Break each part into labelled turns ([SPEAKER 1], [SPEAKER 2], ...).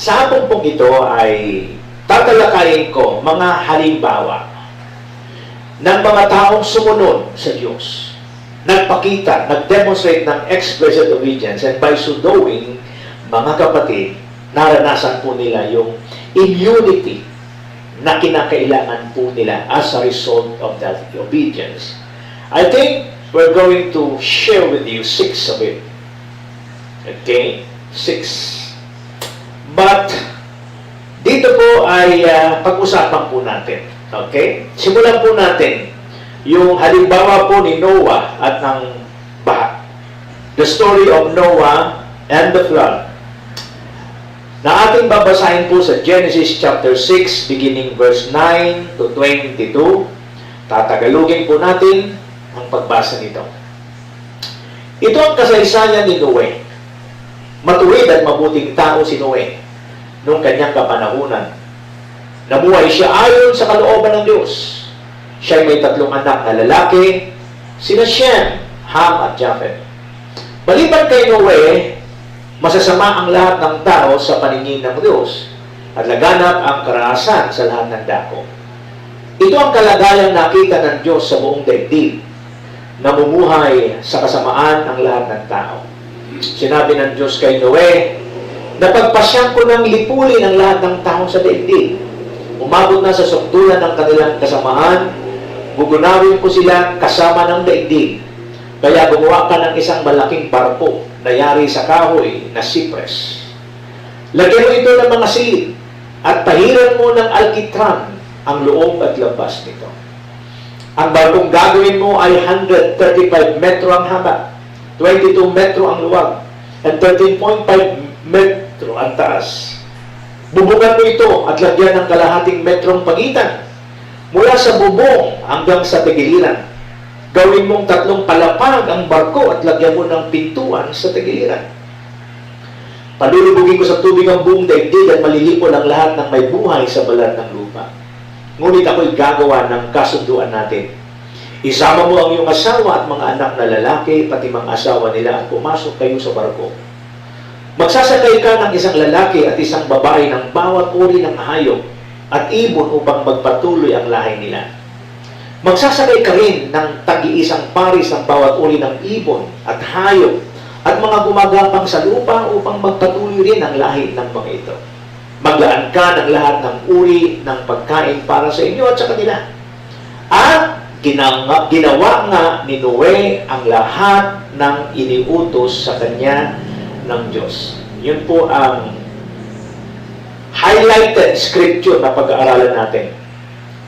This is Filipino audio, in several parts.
[SPEAKER 1] Sa hapon pong ito ay tatalakayin ko mga halimbawa ng mga taong sumunod sa Diyos. Nagpakita, nag-demonstrate ng expressed obedience, and by so doing, mga kapatid, naranasan po nila yung immunity na kinakailangan po nila as a result of that obedience. I think we're going to share with you 6 of it. Okay? 6. But, dito po ay pag-usapan po natin. Okay? Simulan po natin yung halimbawa po ni Noah at ng baha. The story of Noah and the flood. Na ating babasahin po sa Genesis chapter 6, beginning verse 9 to 22. Tatagalugin po natin ang pagbasa nito. Ito ang kasaysayan ni Noe. Matuwid at mabuting tao si Noe noong kanyang kapanahunan. Nabuhay siya ayon sa kalooban ng Diyos. Siya ay may 3 anak na lalaki, sina Shem, Ham at Japheth. Maliban kay Noe, masasama ang lahat ng tao sa paningin ng Diyos at laganap ang karahasan sa lahat ng dako. Ito ang kalagayang nakita ng Diyos sa buong daigdig, namumuhay sa kasamaan ang lahat ng tao. Sinabi ng Diyos kay Noe, napagpasyan ko ng lipulin ang lahat ng tao sa daigdig. Umabot na sa sukdulan ng kanilang kasamaan, gugunawin ko sila kasama ng daigdig. Kaya gumawa ka ng isang malaking barko na yari sa kahoy na sipres. Lagyan mo ito ng mga silid at tahiran mo ng alkitran ang loob at labas nito. Ang barkong gagawin mo ay 135 metro ang haba, 22 metro ang luwag, and 13.5 metro ang taas. Bubugan mo ito at lagyan ng kalahating metrong pagitan mula sa bubong hanggang sa tagiliran. Gawin mong 3 palapag ang barko at lagyan mo ng pintuan sa tagiliran. Palulubugin ko sa tubig ang buong daigdig at malilipol ang lahat ng may buhay sa balat ng lupa. Ngunit ako'y gagawa ng kasunduan natin. Isama mo ang iyong asawa at mga anak na lalaki, pati mga asawa nila, at pumasok kayo sa barko. Magsasakay ka ng isang lalaki at isang babae ng bawat uri ng hayop at ibon upang magpatuloy ang lahi nila. Magsasakay ka rin ng tag-iisang paris ng bawat uri ng ibon at hayop at mga gumagapang sa lupa upang magpatuloy rin ang lahi ng mga ito. Maglaan ka ng lahat ng uri ng pagkain para sa inyo at sa kanila. At ginawa nga ni Noe ang lahat ng iniutos sa kanya ng Diyos. Yun po ang highlighted scripture na pag-aaralan natin.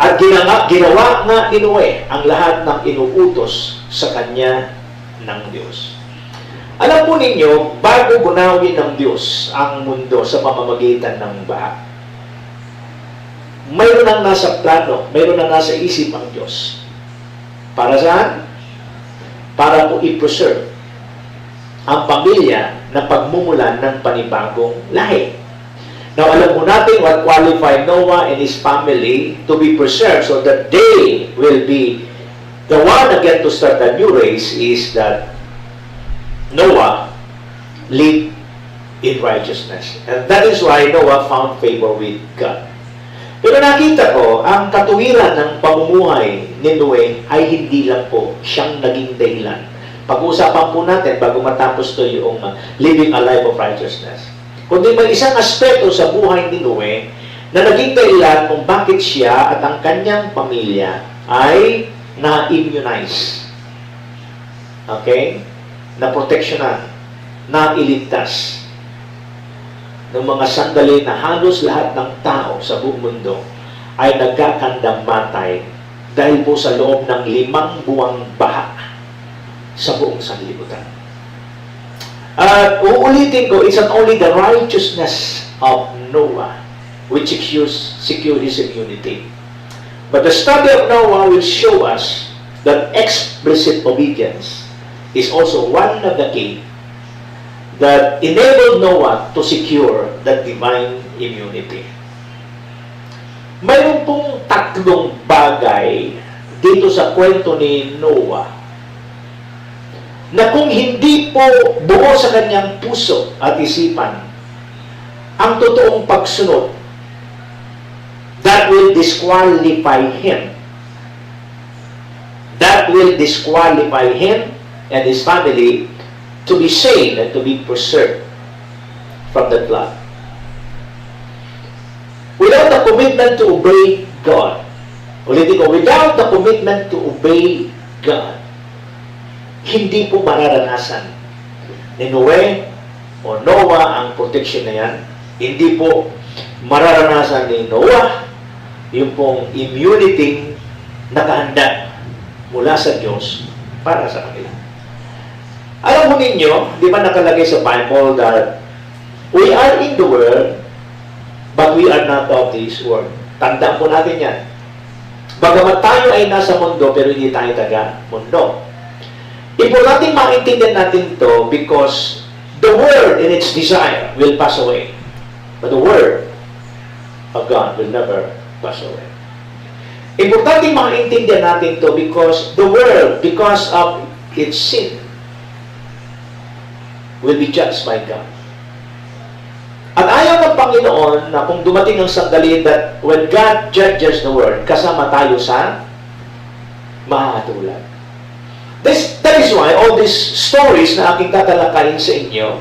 [SPEAKER 1] At ginawa nga ni Noe ang lahat ng inuutos sa kanya ng Diyos. Alam po ninyo, bago bunawin ng Diyos ang mundo sa pamamagitan ng baha, mayroon ang nasa plano, mayroon ang nasa isip ang Diyos. Para saan? Para po i-preserve ang pamilya na pagmumulan ng panibagong lahi. Now, alam mo natin what qualified Noah and his family to be preserved so that they will be the one again to start a new race is that Noah lived in righteousness. And that is why Noah found favor with God. Pero nakita ko, ang katuwiran ng pamumuhay ni Noe ay hindi lang po siyang naging dahilan. Pag-uusapan po natin bago matapos to yung living a life of righteousness. Kundi may isang aspeto sa buhay ni Noe na naging dahilan kung bakit siya at ang kanyang pamilya ay na-immunize. Okay? Na-proteksyonan, na-iligtas ng mga sandali na halos lahat ng tao sa buong mundo ay nagkakandang matay dahil po sa loob ng 5 buwang baha sa buong sanlibutan. At uulitin ko, it's not only the righteousness of Noah which secured his immunity. But the study of Noah will show us that explicit obedience is also one of the key that enabled Noah to secure that divine immunity. Mayroon pong 3 bagay dito sa kwento ni Noah na kung hindi po buo sa kanyang puso at isipan ang totoong pagsunod, that will disqualify him. That will disqualify him and his family to be saved and to be preserved from the flood. Without the commitment to obey God, ulitin ko, without the commitment to obey God, hindi po mararanasan ni Noe o Noah ang protection na yan. Hindi po mararanasan ni Noah yung pong immunity nakahanda mula sa Diyos para sa kanila. Alam mo ninyo, di ba nakalagay sa Bible that we are in the world, but we are not of this world. Tandaan po natin yan. Bagamat tayo ay nasa mundo, pero hindi tayo taga-mundo. Importante maintindihan natin to because the world in its desire will pass away. But the word of God will never pass away. Importante maintindihan natin to because the world, because of its sin, will be judged by God. At ayaw ng Panginoon na kung dumating ang sandali that when God judges the world, kasama tayo sa mahatulan. That is why all these stories na aking tatalakayin sa inyo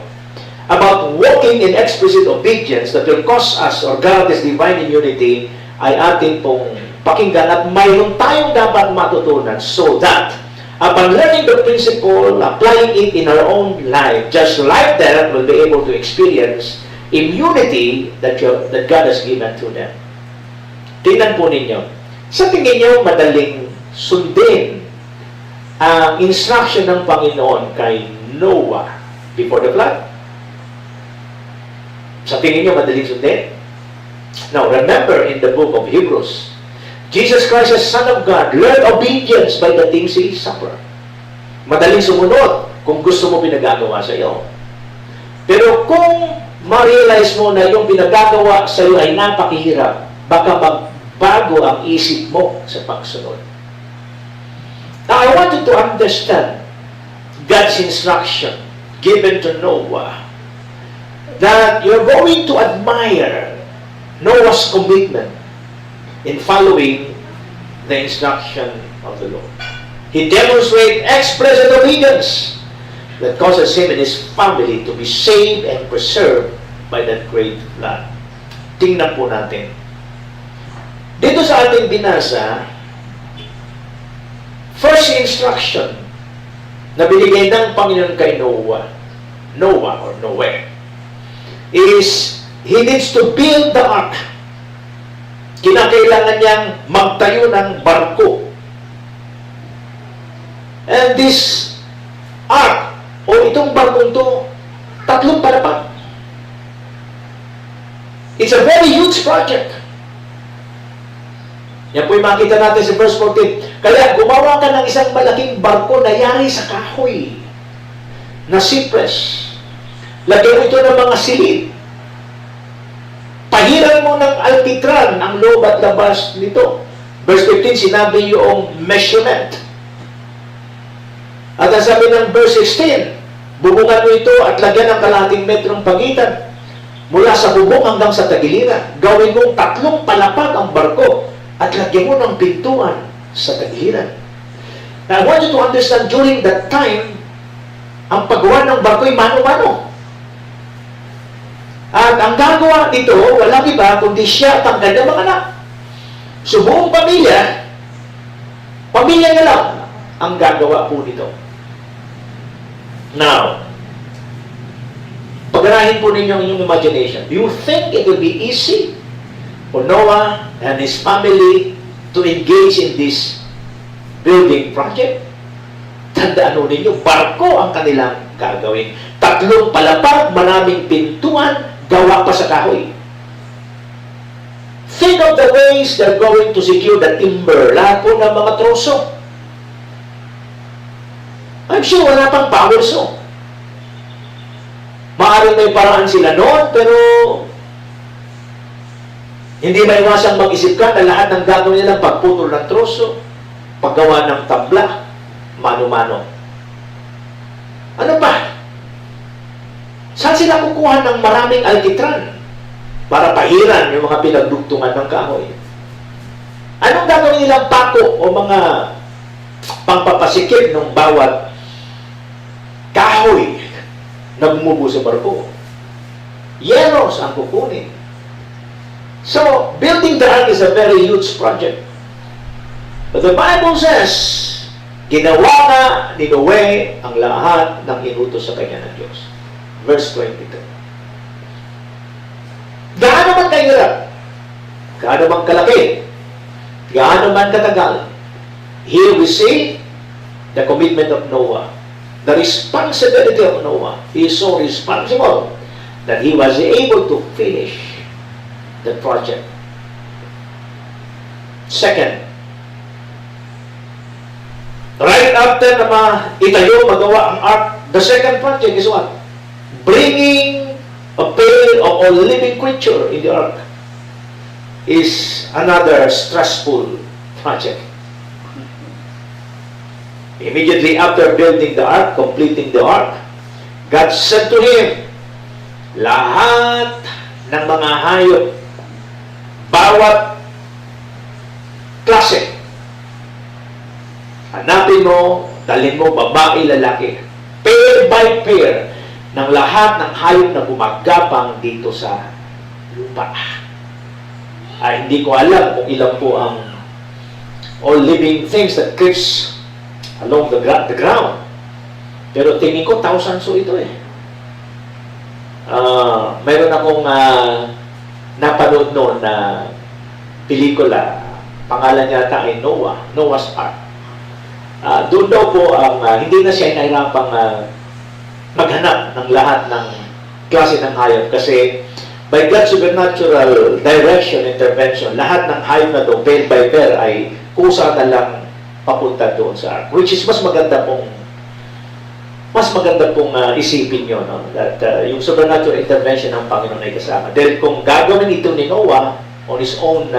[SPEAKER 1] about walking in explicit obedience that will cause us or guarantee divine immunity ay ating pong pakinggan at mayroon tayong dapat matutunan so that upon learning the principle, applying it in our own life, just like that, we'll be able to experience immunity that God has given to them. Tingnan po ninyo. Sa tingin niyo, madaling sundin ang instruction ng Panginoon kay Noah before the flood? Sa tingin niyo, madaling sundin? Now, remember in the book of Hebrews, Jesus Christ, as Son of God, learned obedience by the things He suffered. Madaling sumunod kung gusto mo pinagagawa sa iyo. Pero kung ma-realize mo na yung pinagagawa sa iyo ay napakahirap, baka magbago ang isip mo sa pagsunod. Now, I want you to understand God's instruction given to Noah that you're going to admire Noah's commitment in following the instruction of the Lord. He demonstrated explicit obedience that causes him and his family to be saved and preserved by that great flood. Tingnan po natin. Dito sa ating binasa, first instruction na binigay ng Panginoon kay Noah or Noe, is he needs to build the ark. Kinakailangan niyang magtayo ng barko. And this ark, o itong barkong to, 3 palapag. It's a very huge project. Yan po yung makita natin sa verse 14. Kaya gumawa ka ng isang malaking barko na yari sa kahoy, na cypress. Lagyan mo ito ng mga silid. Pahiran mo ng alkitran ang loob at labas nito. Verse 15, sinabi yung measurement. At ang sabi ng verse 16, bubungan mo ito at lagyan ng kalahating metrong pagitan mula sa bubong hanggang sa tagiliran. Gawin mong 3 palapag ang barko at lagyan mo ng pintuan sa tagiliran. Now, I want you to understand, during that time, ang paggawa ng barko ay mano-mano. At ang gagawa dito, walang iba kundi siya at ang kanyang mga anak. So, buong pamilya niya lang ang gagawa po nito. Now, pag-arahin po ninyo ang inyong imagination. Do you think it will be easy for Noah and his family to engage in this building project? Tandaan po ninyo, barko ang kanilang gagawin. 3 palapag, maraming pintuan, gawa pa sa kahoy. Think of the ways they're going to secure the timber. Lahat po ng mga troso. I'm sure wala pang power saw. Maaaring may paraan sila noon, pero hindi maiwasang mag-isip ka na lahat ng gagawin nila pagputol ng troso, paggawa ng tabla, mano-mano. Ano pa? Saan sila kukuha ng maraming alkitran para pahiran yung mga pinagdugtungan ng kahoy? Anong gagawin nilang pako o mga pangpapasikip ng bawat kahoy na bumubo sa barko? Yeros ang kukunin. So, building the ark is a very huge project. But the Bible says, ginawa nga ni Noe ang lahat ng inutos sa kanya ng Diyos. Verse 22. Gaano man kahirap, gaano man kalaki, gaano man katagal, here we see the commitment of Noah. The responsibility of Noah. He is so responsible that he was able to finish the project. Second, right after na itayo, magawa ang ark, the second project is what? Bringing a pair of all living creature in the ark is another stressful project. Immediately after building the ark, completing the ark, God said to him, lahat ng mga hayop, bawat klase, hanapin mo, dalhin mo, babae, lalaki, pair by pair, ng lahat ng hayop na gumagapang dito sa lupa. Ay, hindi ko alam kung ilan po ang all living things that creeps along the ground. Pero tingin ko, thousands so ito eh. Mayroon akong napanood noon na pelikula, pangalan yata ay Noah's Ark. Doon daw po ang, hindi na siya nahirapang maghanap ng lahat ng klase ng hayop kasi by God's supernatural direction, intervention, lahat ng hayop na doon, pair by pair, ay kusa na lang papunta doon sa ark. Which is mas maganda pong isipin nyo, no? That yung supernatural intervention ng Panginoon ay kasama. Dahil kung gagawin ito ni Noah on his own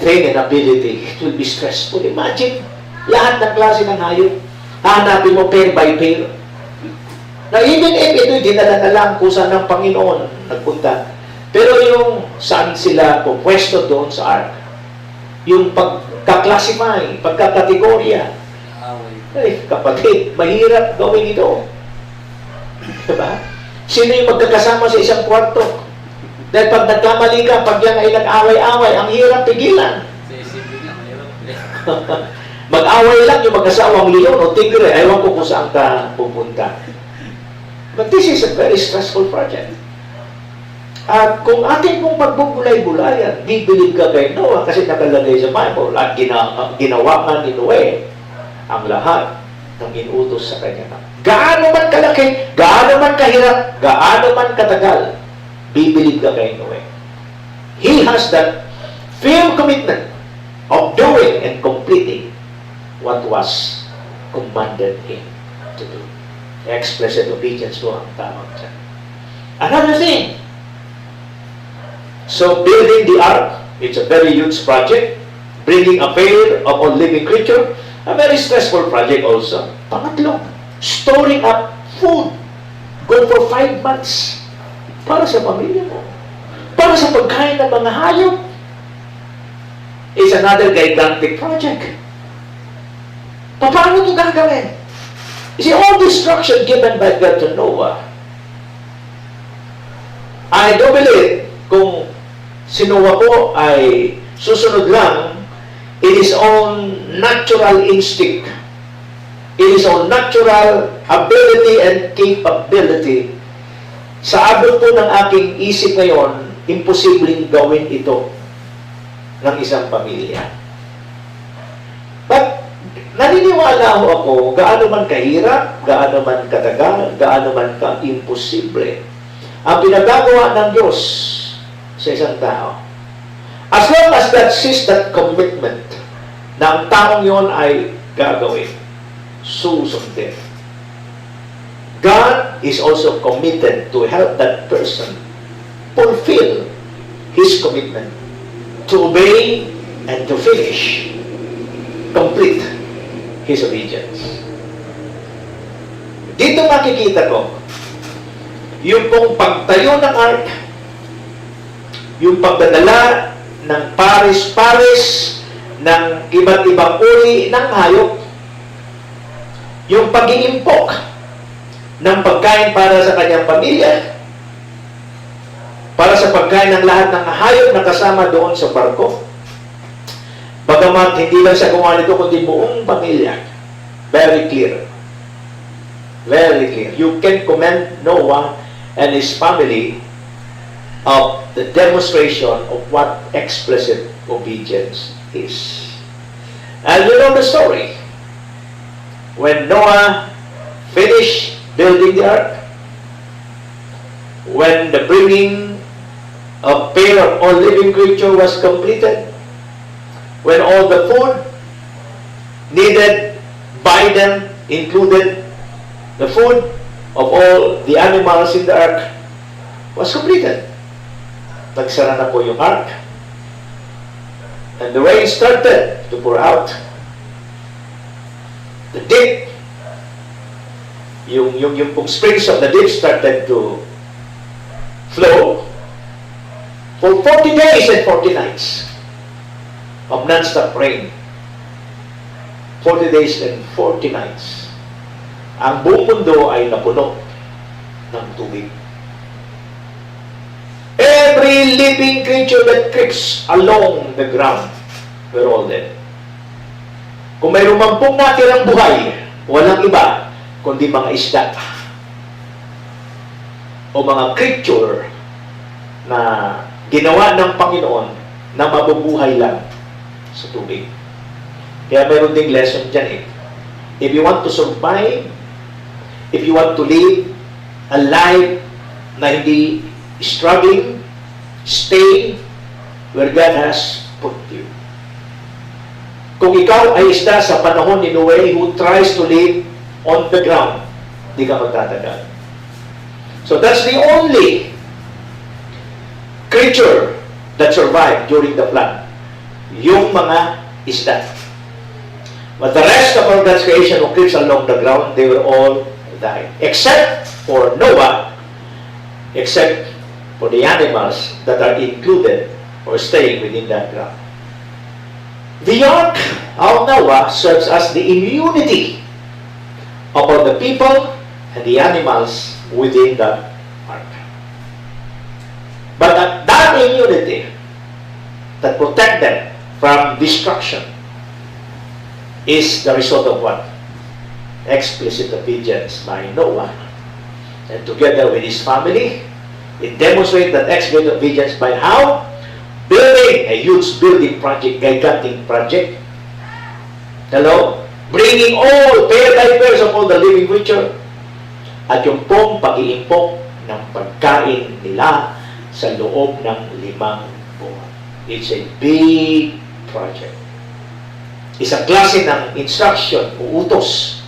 [SPEAKER 1] thing and ability, it will be stressful. Imagine, lahat ng klase ng hayop, hahanapin mo pair by pair. Now, even if ito'y dinala na lang kung saan ng Panginoon nagpunta. Pero yung saan sila pupwesto doon sa ark. Yung pagkaklasify, pagkakategorya. Ay, kapatid, mahirap gawin ito. Diba? Sino yung magkakasama sa isang kwarto? Dahil pag nagkamali ka, pag yan ay nag-away-away, ang hirap pigilan. Mag-away lang yung mag-asawang leon o tigre, ayaw ko kung saan ka pupunta. But this is a very stressful project. At kung ating pong pagbubulay-bulayan, bibilib ka kay Noah kasi nakalagay sa Bible at ginawa nga ni Noe ang lahat ng inutos sa kanya. Gaano man kalaki, gaano man kahirap, gaano man katagal, bibilib ka kay Noe. He has that firm commitment of doing and completing what was commanded him to do. Explicit obedience to ang tawag dyan. Another thing, so building the ark, it's a very huge project. Bringing a pair of all living creature, a very stressful project also. Pangatlo, storing up food. Go for 5 months para sa pamilya mo. Para sa pagkain ng mga hayop. It's another gigantic project. Paano ito gagawin? You see, all the instruction given by God to Noah, I do believe kung si Noah po ay susunod lang in his own natural instinct, in his own natural ability and capability, sa abot po ng aking isip ngayon, imposibleng gawin ito ng isang pamilya. But naniniwala ho ako, gaano man kahirap, gaano man katagal, gaano man ka-imposible, ang pinagagawa ng Diyos sa isang tao. As long as that sees that commitment na ang taong yon ay gagawin, susundin. God is also committed to help that person fulfill his commitment to obey and to finish, complete his obedience. Dito makikita ko yung pong pagtayo ng ark, yung pagdadala ng pares-pares ng iba't ibang uri ng hayop, yung pag-iimpok ng pagkain para sa kanyang pamilya, para sa pagkain ng lahat ng hayop na kasama doon sa barko. Bagamat hindi lang siya gumawa nito, kundi buong pamilya. Very clear. Very clear. You can commend Noah and his family of the demonstration of what explicit obedience is. And you know the story. When Noah finished building the ark, when the bringing of pair of all living creature was completed, when all the food needed by them, included the food of all the animals in the ark, was completed. Nagsara na po yung ark. And the rain started to pour out. The deep, yung pong springs of the deep started to flow for 40 days and 40 nights of non-stop rain. 40 days and 40 nights. Ang buong mundo ay napuno ng tubig. Every living creature that creeps along the ground were all dead. Kung may rumampung natirang buhay, walang iba kundi mga isda o mga creature na ginawa ng Panginoon na mabubuhay lang sa tubig. Kaya mayroon ding lesson dyan eh. If you want to survive, if you want to live a life na hindi struggling, stay where God has put you. Kung ikaw ay isda sa panahon ni Noe who tries to live on the ground, di ka magtatagal. So that's the only creature that survived during the flood. Yung mga isda. But the rest of all God's creation who creeps along the ground, they were all died. Except for Noah, except for the animals that are included or staying within that ground. The ark of Noah serves as the immunity of all the people and the animals within that ark. But that immunity that protect them from destruction is the result of what? Explicit obedience by Noah. And together with his family, it demonstrates that explicit obedience by how? Building a huge building project, gigantic project. Hello? Bringing all paradise of all the living creature. At yung pong pag-iimpok ng pagkain nila sa loob ng 5 buwan. It's a big project. Isang klase ng instruction o utos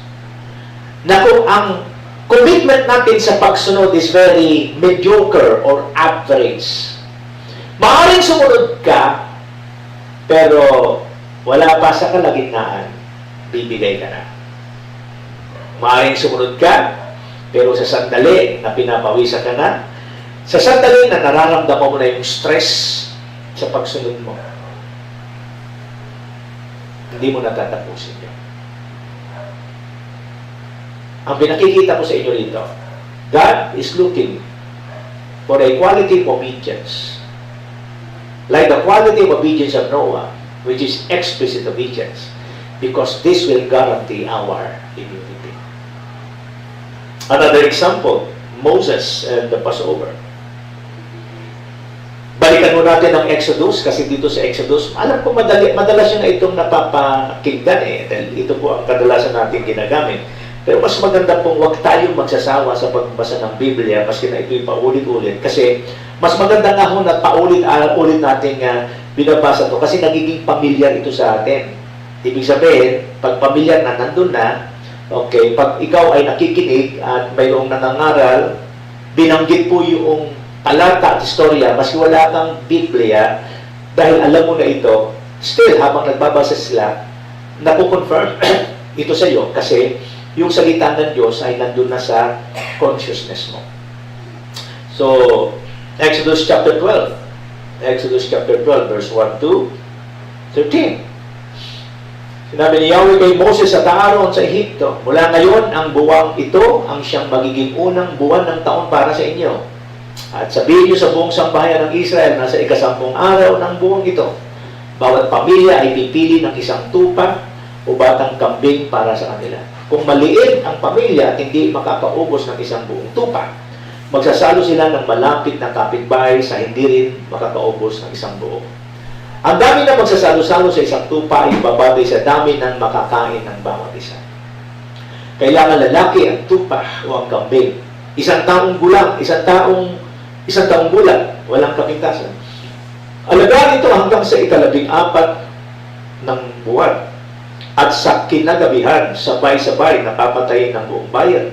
[SPEAKER 1] na kung ang commitment natin sa pagsunod is very mediocre or average. Maaaring sumunod ka, pero wala pa sa kalagitnaan, bibigay ka na. Maaaring sumunod ka, pero sa sandali na pinapawisan ka na, sa sandali na nararamdaman mo na yung stress sa pagsunod mo, hindi mo natatapusin yun. Ang pinakikita ko sa inyo rito, God is looking for a quality of obedience. Like the quality of obedience of Noah, which is explicit obedience, because this will guarantee our immunity. Another example, Moses and the Passover. Balikan mo natin ang Exodus, kasi dito sa Exodus, alam ko madalas yun na itong napapakinggan dahil ito po ang kadalasan natin ginagamit. Pero mas maganda pong huwag tayong magsasawa sa pagbasa ng Biblia, maski na ito'y paulit-ulit. Kasi mas maganda nga ho na paulit-ulit natin binabasa to kasi nagiging pamilyar ito sa atin. Ibig sabihin, pag pamilyar na, nandun na, okay, pag ikaw ay nakikinig at mayroong nangangaral, binanggit po yung talata at istorya, maski wala kang Biblia, dahil alam mo na ito, still, habang nagbabasa sila, nakukonfirm ito sa iyo kasi yung salita ng Diyos ay nandun na sa consciousness mo. So, Exodus chapter 12. Exodus chapter 12, verse 1 to 13. Sinabi ni Yahweh kay Moses at Aaron sa Ehipto, mula ngayon, ang buwang ito ang siyang magiging unang buwan ng taon para sa inyo. At sabihin niyo sa buong sambahayan ng Israel na sa 10 araw ng buwang ito, bawat pamilya ay pipili ng isang tupa o batang kambing para sa kanila. Kung maliit ang pamilya at hindi makakaubos ng isang buong tupa, magsasalo sila ng malapit na kapitbahay sa hindi rin makakaubos ng isang buo. Ang dami na magsasalo-salo sa isang tupa ay babagay sa dami ng makakain ng bawat isa. Kailangan lalaki ang tupa o ang kambing. Isang taong gulang, isang taong gulang, walang kapintasan. Alagaan ito hanggang sa 14 ng buwan. At sa kinagabihan, sabay-sabay napapatayin ng buong bayan.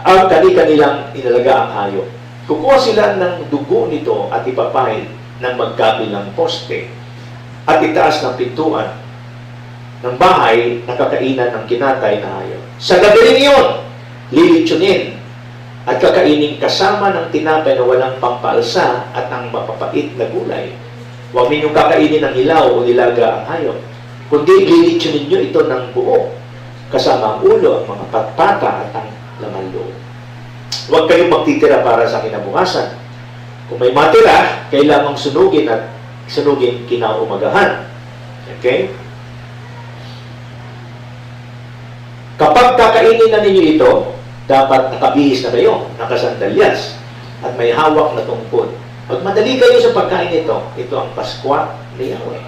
[SPEAKER 1] Ang kanilang inalaga ang hayop. Kukuha sila ng dugo nito at ipapahid ng magkabilang poste at itaas ng pintuan ng bahay na kakainan ng kinatay na hayop. Sa gabi rin iyon, lilitsunin at kakainin kasama ng tinapay na walang pampalsa at ang mapapait na gulay. Huwag ninyong kakainin ng hilaw o nilaga ang hayop, kundi lilitsunin nyo ito ng buo, kasama ang ulo, ang mga patpata at ang laman loob. Huwag kayong magtitira para sa kinabukasan. Kung may matira, kailangang sunugin at sunugin kinaumagahan. Okay? Kapag kakainin na ninyo ito, dapat nakabihis na kayo, nakasandalyas, at may hawak na tungkod. Pag madali kayo sa pagkain ito ang Paskwa ni Yahweh.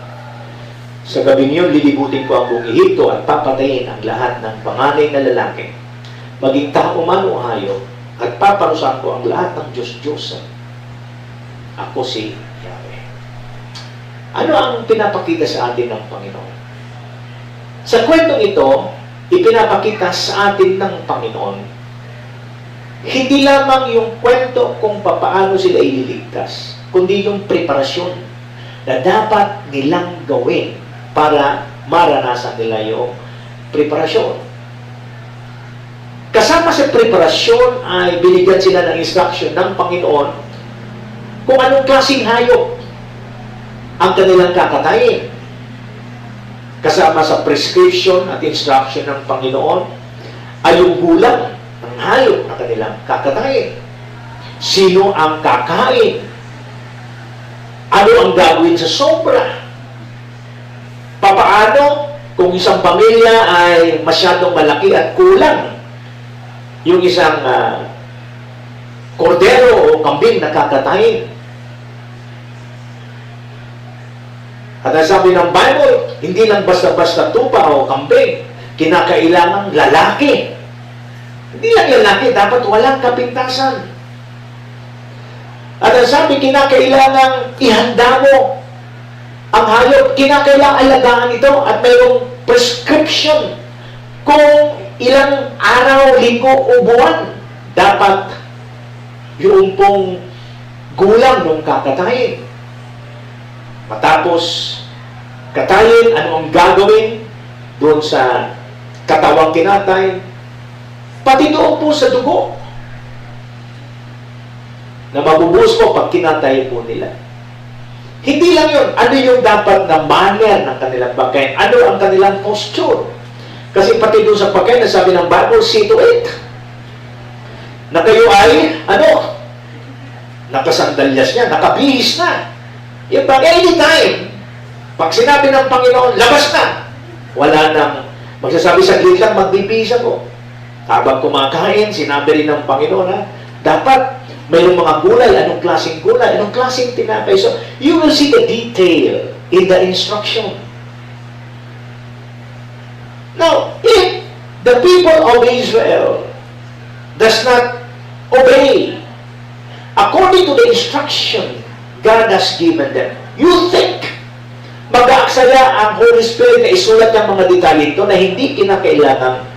[SPEAKER 1] Sa gabi niyon, lilibutin ko ang buong Ehipto at papatayin ang lahat ng panganay na lalaki, maging tao man o hayop, at paparusahan ko ang lahat ng Diyos-Diyosan. Ako si Yahweh. Ano ang pinapakita sa atin ng Panginoon? Sa kwentong ito, ipinapakita sa atin ng Panginoon, hindi lamang yung kwento kung papaano sila ililigtas, kundi yung preparasyon na dapat nilang gawin para maranasan nila yung preparasyon. Kasama sa preparasyon ay binigyan sila ng instruction ng Panginoon kung anong klaseng hayop ang kanilang kakatayin. Kasama sa prescription at instruction ng Panginoon ay yung gulang ng hayop na kanilang kakatayin. Sino ang kakain? Ano ang gagawin sa sobra? Papaano kung isang pamilya ay masyadong malaki at kulang yung isang kordero o kambing na kakatayin? At ang sabi ng Bible, hindi lang basta-basta tupa o kambing, kinakailangan lalaki. Hindi lang lalaki, dapat walang kapintasan. At ang sabi, kinakailangan ihanda mo ang hayop, kinakailangan alagaan ito at mayroong prescription kung ilang araw, linggo o buwan dapat yung pong gulang nung kakatayin. Matapos katayin, ano ang gagawin doon sa katawang kinatay, pati doon po sa dugo na mabubuhos po pag kinatay po nila. Hindi lang yun. Ano yung dapat na manner ng kanilang pagkain? Ano ang kanilang posture? Kasi pati doon sa pagkain, nasabi ng Bible, see to it. Na kayo ay, nakasandalyas niya, nakabihis na. Yung pag anytime, pag sinabi ng Panginoon, labas na. Wala nang magsasabi sa saglit lang, magbibihis ako. Habang kumakain, sinabi rin ng Panginoon, dapat mayroong mga gulay, anong klaseng tinapay. So, you will see the detail in the instruction. Now, if the people of Israel does not obey according to the instruction God has given them, you think mag-aaksaya ang Holy Spirit na isulat ng mga detalye ito na hindi kinakailangan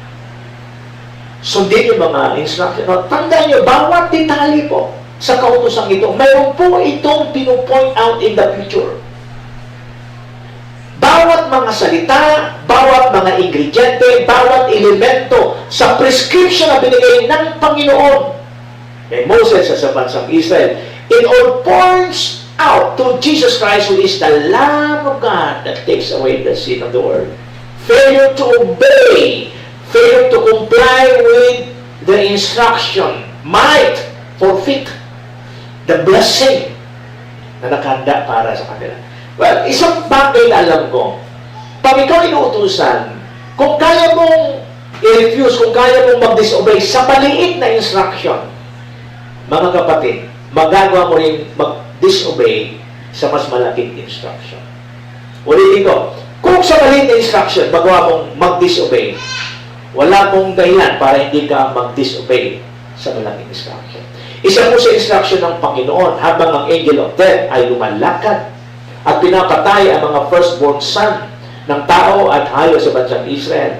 [SPEAKER 1] sundin yung mga instruction. Tandaan nyo, bawat detalye po sa kautosang ito, mayroon po itong pinupoint out in the future. Bawat mga salita, bawat mga ingrediente, bawat elemento sa prescription na binigay ng Panginoon kay Moses sa bansang Israel, it all points out to Jesus Christ, who is the Lamb of God that takes away the sin of the world. Failure to obey, failure to comply with the instruction might forfeit the blessing na nakahanda para sa kanila. Well, isang bagay na alam ko, pag ikaw inuutusan, kung kaya mong i-refuse, kung kaya mong mag-disobey sa maliit na instruction, mga kapatid, magagawa mo rin mag-disobey sa mas malaking instruction. Ulitin ko, kung sa maliit na instruction, magawa mong mag-disobey, wala pong dahilan para hindi ka mag-disobey sa malaking instruction. Isa po sa instruction ng Panginoon habang ang angel of death ay lumalakad at pinapatay ang mga firstborn son ng tao at hayop sa bansang Israel.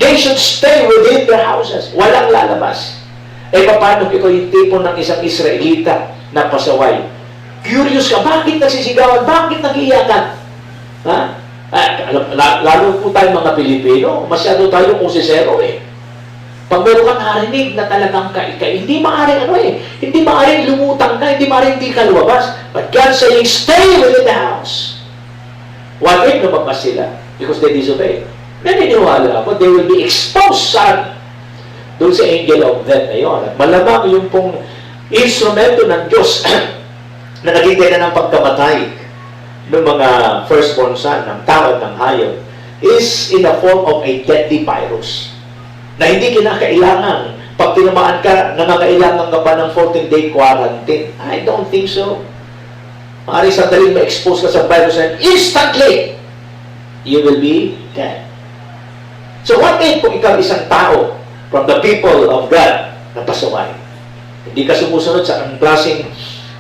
[SPEAKER 1] They should stay within their houses. Walang lalabas. Paano ito yung tipo ng isang Israelita na pasaway? Curious ka, bakit nagsisigawan? Bakit nag-iiyakan? Ha? Lalo po tayo mga Pilipino, masyado tayo kusisero Pag meron kang narinig na talagang hindi maaaring hindi maaaring lumutang ka, hindi maaaring hindi ka lumabas. But God saying, stay within the house. What if lumabas sila? Because they disobey. Naniniwala ako, they will be exposed sa doon sa angel of death na yun. At malamang yung pong instrumento ng Diyos na naging na ng pagkamatay ng mga firstborn son, ng tao at ng hayop, is in the form of a deadly virus na hindi kinakailangan pag tinamaan ka, nangangailangan ka pa ng 14-day quarantine. I don't think so. Maaaring sandaling ma-expose ka sa virus and instantly, you will be dead. So what if kung ikaw isang tao from the people of God na pasaway? Hindi ka sumusunod sa anong klaseng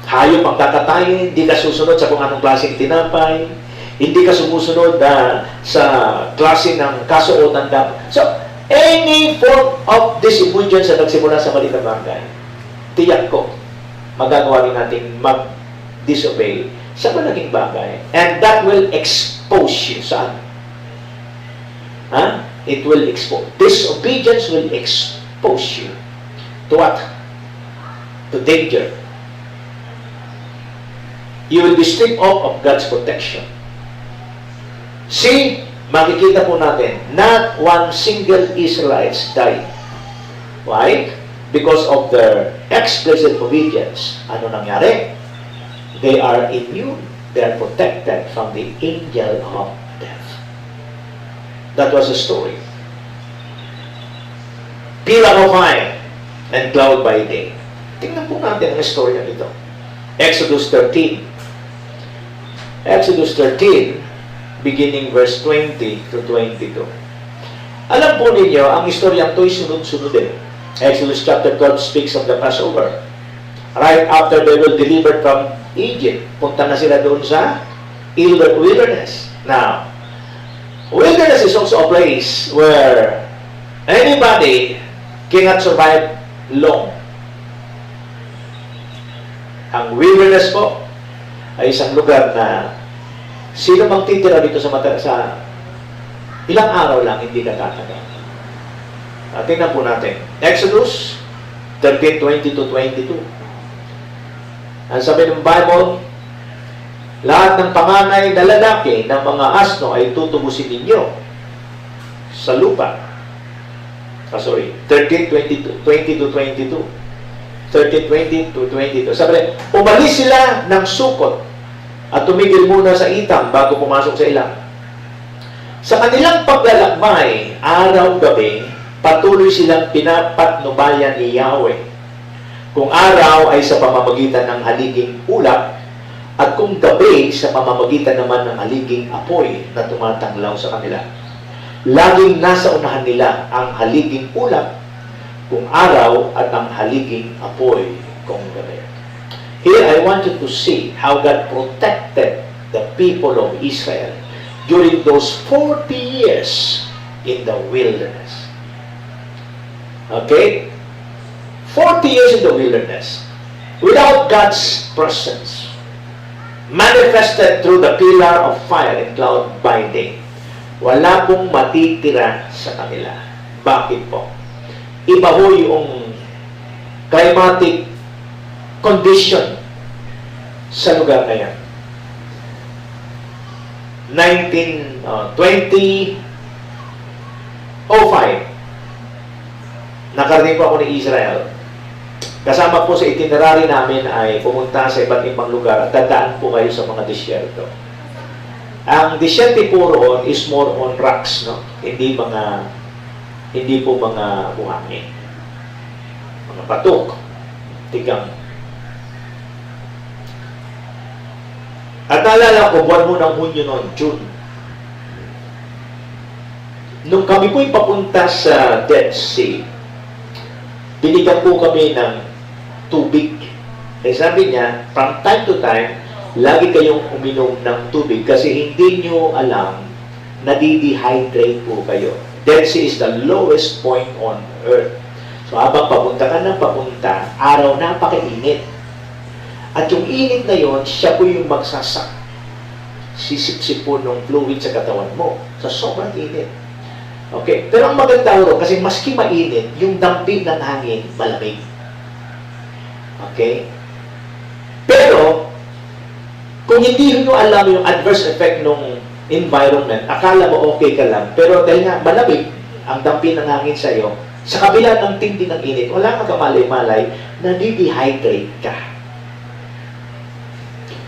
[SPEAKER 1] hayop ang kakatayin, hindi ka susunod sa kung anong klaseng tinapay, hindi ka sumusunod sa klase ng kasuotan dapat. So, any form of disobedience na nagsimula sa maliit na bagay, tiyak ko, magagawa rin natin mag-disobey sa malaking bagay. And that will expose you. Saan? It will expose. Disobedience will expose you. To what? To danger. You will be stripped off of God's protection. See, makikita po natin, not one single Israelites died. Why? Because of their explicit obedience. Ano nangyari? They are immune. They are protected from the angel of death. That was the story. Pillar of fire and cloud by day. Tingnan po natin ang story nito. Exodus 13. Exodus 13, beginning verse 20 to 22. Alam po ninyo, ang istoryang ito'y sunod-sunod eh. Exodus chapter 12 speaks of the Passover. Right after they were delivered from Egypt, punta na sila doon sa wilderness. Now, wilderness is also a place where anybody cannot survive long. Ang wilderness po ay isang lugar na sino mang titira dito sa ilang araw lang hindi natatagal. Tingnan po natin. Exodus 13:20 to 22. Ang sabi ng Bible, lahat ng panganay na lalaki ng mga asno ay tutubusin ninyo sa lupa. 13:20 to 22. 13:20 to 22. Sabi, umalis sila ng Sukot at tumigil muna sa Itam bago pumasok sa ilang. Sa kanilang paglalakbay, araw-gabi, patuloy silang pinapatnubayan ni Yahweh. Kung araw ay sa pamamagitan ng haliging ulap, at kung gabi sa pamamagitan naman ng haliging apoy na tumatanglaw sa kanila. Laging nasa unahan nila ang haliging ulap kung araw at ang haliging apoy kung gabi. Here I want you to see how God protected the people of Israel during those 40 years in the wilderness. Okay? 40 years in the wilderness without God's presence, manifested through the pillar of fire and cloud by day. Wala pong matitira sa kanila. Bakit po? Iba ho yung climatic condition sa lugar na yan. 2005, nakarating po ako ni Israel. Kasama po sa itinerary namin ay pumunta sa iba't ibang lugar at dadaan po kayo sa mga disyerto. Ang disyerto po roon is more on rocks, no? Hindi po mga buhangin. Mga patok, tigang. At naalala ko, buwan mo ng Hunyo noon, June. Nung kami po'y papunta sa Dead Sea, binigyan po kami ng tubig. Eh sabi niya, from time to time, lagi kayong uminom ng tubig kasi hindi nyo alam na di-dehydrate po kayo. Dead Sea is the lowest point on earth. So habang papunta ka ng papunta, araw napakainit. At yung init na yon, siya po yung magsasak. Sisipsip po ng fluid sa katawan mo sa sobrang init. Okay? Pero ang maganda ro, kasi maski mainit, yung damping ng hangin, malamig. Okay? Pero, kung hindi nyo alam yung adverse effect ng environment, akala mo okay ka lang, pero dahil nga malamig ang damping ng hangin sa'yo, sa kabila ng tindi ng init, wala kang kamalay-malay na di-dehydrate ka.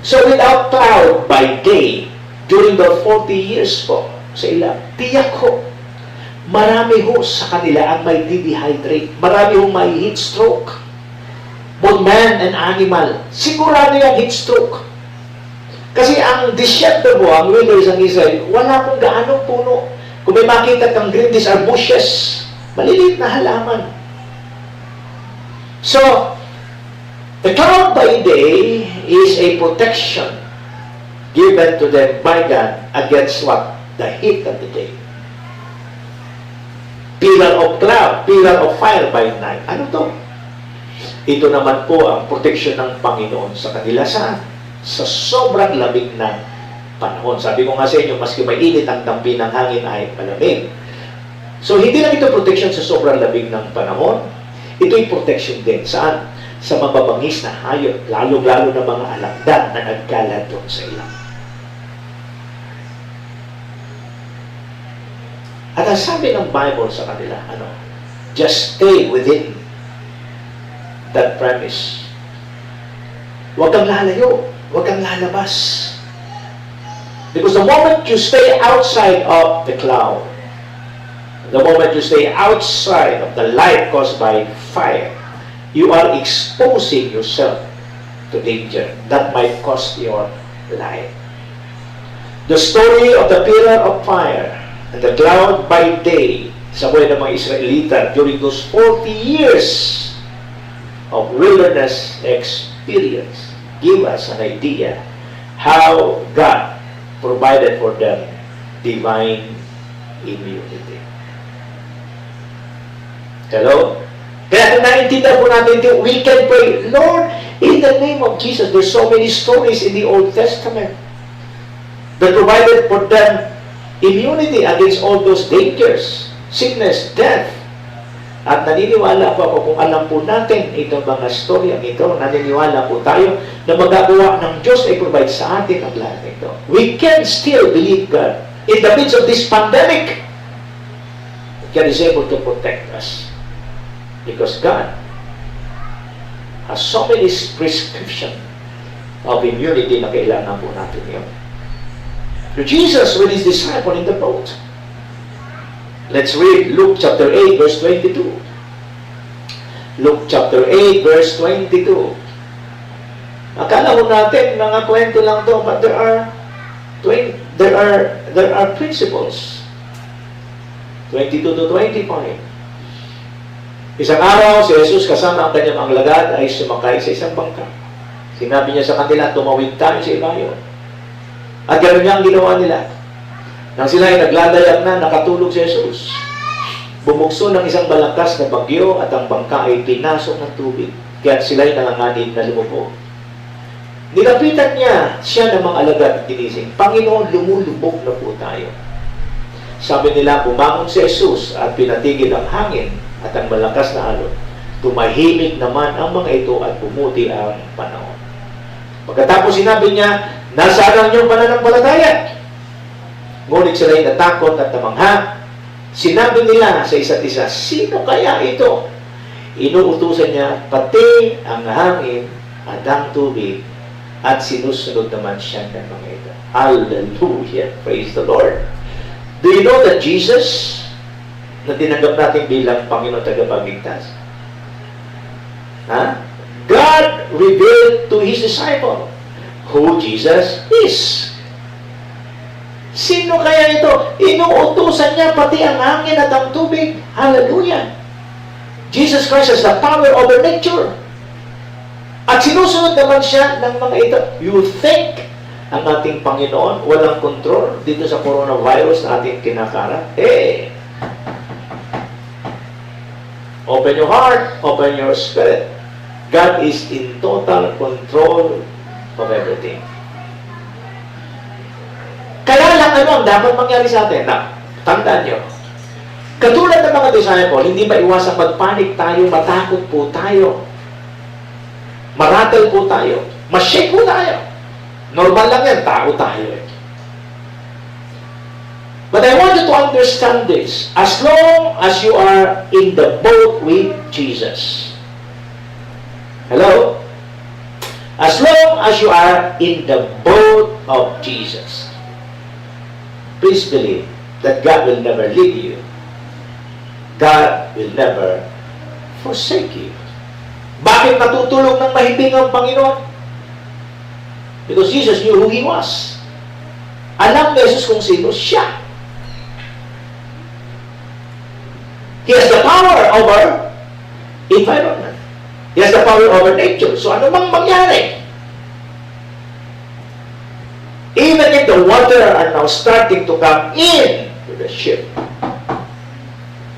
[SPEAKER 1] So without cloud by day, during the 40 years po sa ilang, tiyak ko, marami ho sa kanila ang may dehydrate, marami ho may heat stroke. Both man and animal, sigurado yan heat stroke. Kasi ang disyerto mo, ang wilderness ng Israel, wala pong gaanong puno. Kung may makita kang green, these are bushes, maliliit na halaman. So, the cloud by day is a protection given to them by God against what? The heat of the day. Pillar of cloud, pillar of fire by night. Ano to? Ito naman po ang protection ng Panginoon sa kanila sa sobrang lamig ng panahon. Sabi ko nga sa inyo, maski mainit ang dampi ng hangin ay malamig. So, hindi lang ito protection sa sobrang lamig ng panahon. Ito'y protection din. Saan? sa mababangis na hayop, lalong-lalo na mga alakdan na nagkalat doon sa ilang. At ang sabi ng Bible sa kanila, just stay within that premise. Huwag kang lalayo, huwag kang lalabas. Because the moment you stay outside of the cloud, the moment you stay outside of the light caused by fire, you are exposing yourself to danger that might cost your life. The story of the pillar of fire and the cloud by day sa buhay ng mga Israelita during those 40 years of wilderness experience give us an idea how God provided for them divine immunity. Hello? Kaya kung naiintindihan po natin ito, we can pray, Lord, in the name of Jesus. There's so many stories in the Old Testament that provided for them immunity against all those dangers, sickness, death. At naniniwala po ako, kung alam po natin itong mga storyang ito, naniniwala po tayo na magagawa ng Diyos ay provide sa atin ang lahat ito. We can still believe God. In the midst of this pandemic, God is able to protect us. Because God has so many prescription of immunity na kailangan po natin yun. So Jesus with His disciple in the boat. Let's read Luke chapter 8, verse 22. Luke chapter 8, verse 22. Akala ko natin, mga kwento lang to, but there are principles. 22 to 25. Isang araw, si Jesus kasama ang kanyang mga alagad ay sumakay sa isang bangka. Sinabi niya sa kanila, tumawid tayo sa ilayo. At gano'n niya ang ginawa nila. Nang sila ay naglalayag na, nakatulog si Jesus. Bumugso ng isang malakas na bagyo at ang bangka ay pinasok ng tubig. Kaya sila ay nalanganib na lumubog. Nilapitan niya siya ng mga alagad at ginising, Panginoon, lumulubog na po tayo. Sabi nila, bumangon si Jesus at pinatigil ang hangin at ang malakas na alon. Tumahimik naman ang mga ito at bumuti ang panahon. Pagkatapos sinabi niya, nasaan ang iyong pananampalataya? Ngunit sila ay natakot at namangha. Sinabi nila sa isa't isa, sino kaya ito? Inuutusan niya pati ang hangin at ang tubig at sinusunod naman siya ng mga ito. Hallelujah! Praise the Lord! Do you know that Jesus na tinanggap natin bilang Panginoon tagapagligtas? God revealed to His disciple who Jesus is. Sino kaya ito? Inuutusan niya pati ang hangin at ang tubig. Hallelujah! Jesus Christ has the power over nature. At sinusunod naman siya ng mga ito. You think ang ating Panginoon walang control dito sa coronavirus na ating kinakaharap? Hey! Open your heart, open your spirit. God is in total control of everything. Kaya lang ang dapat mangyari sa atin? Tandaan nyo, katulad ng mga disciple, hindi maiwasang magpanik tayo, matakot po tayo, maratel po tayo, ma-shake po tayo. Normal lang yan, tao tayo. But I want you to understand this. As long as you are in the boat with Jesus. Hello? As long as you are in the boat of Jesus, please believe that God will never leave you. God will never forsake you. Bakit natutulog ng mahimbing ang Panginoon? Because Jesus knew who He was. Alam ni Jesus kung sino siya. He has the power over environment. He has the power over nature. So ano bang mangyari? Even if the water are now starting to come in to the ship,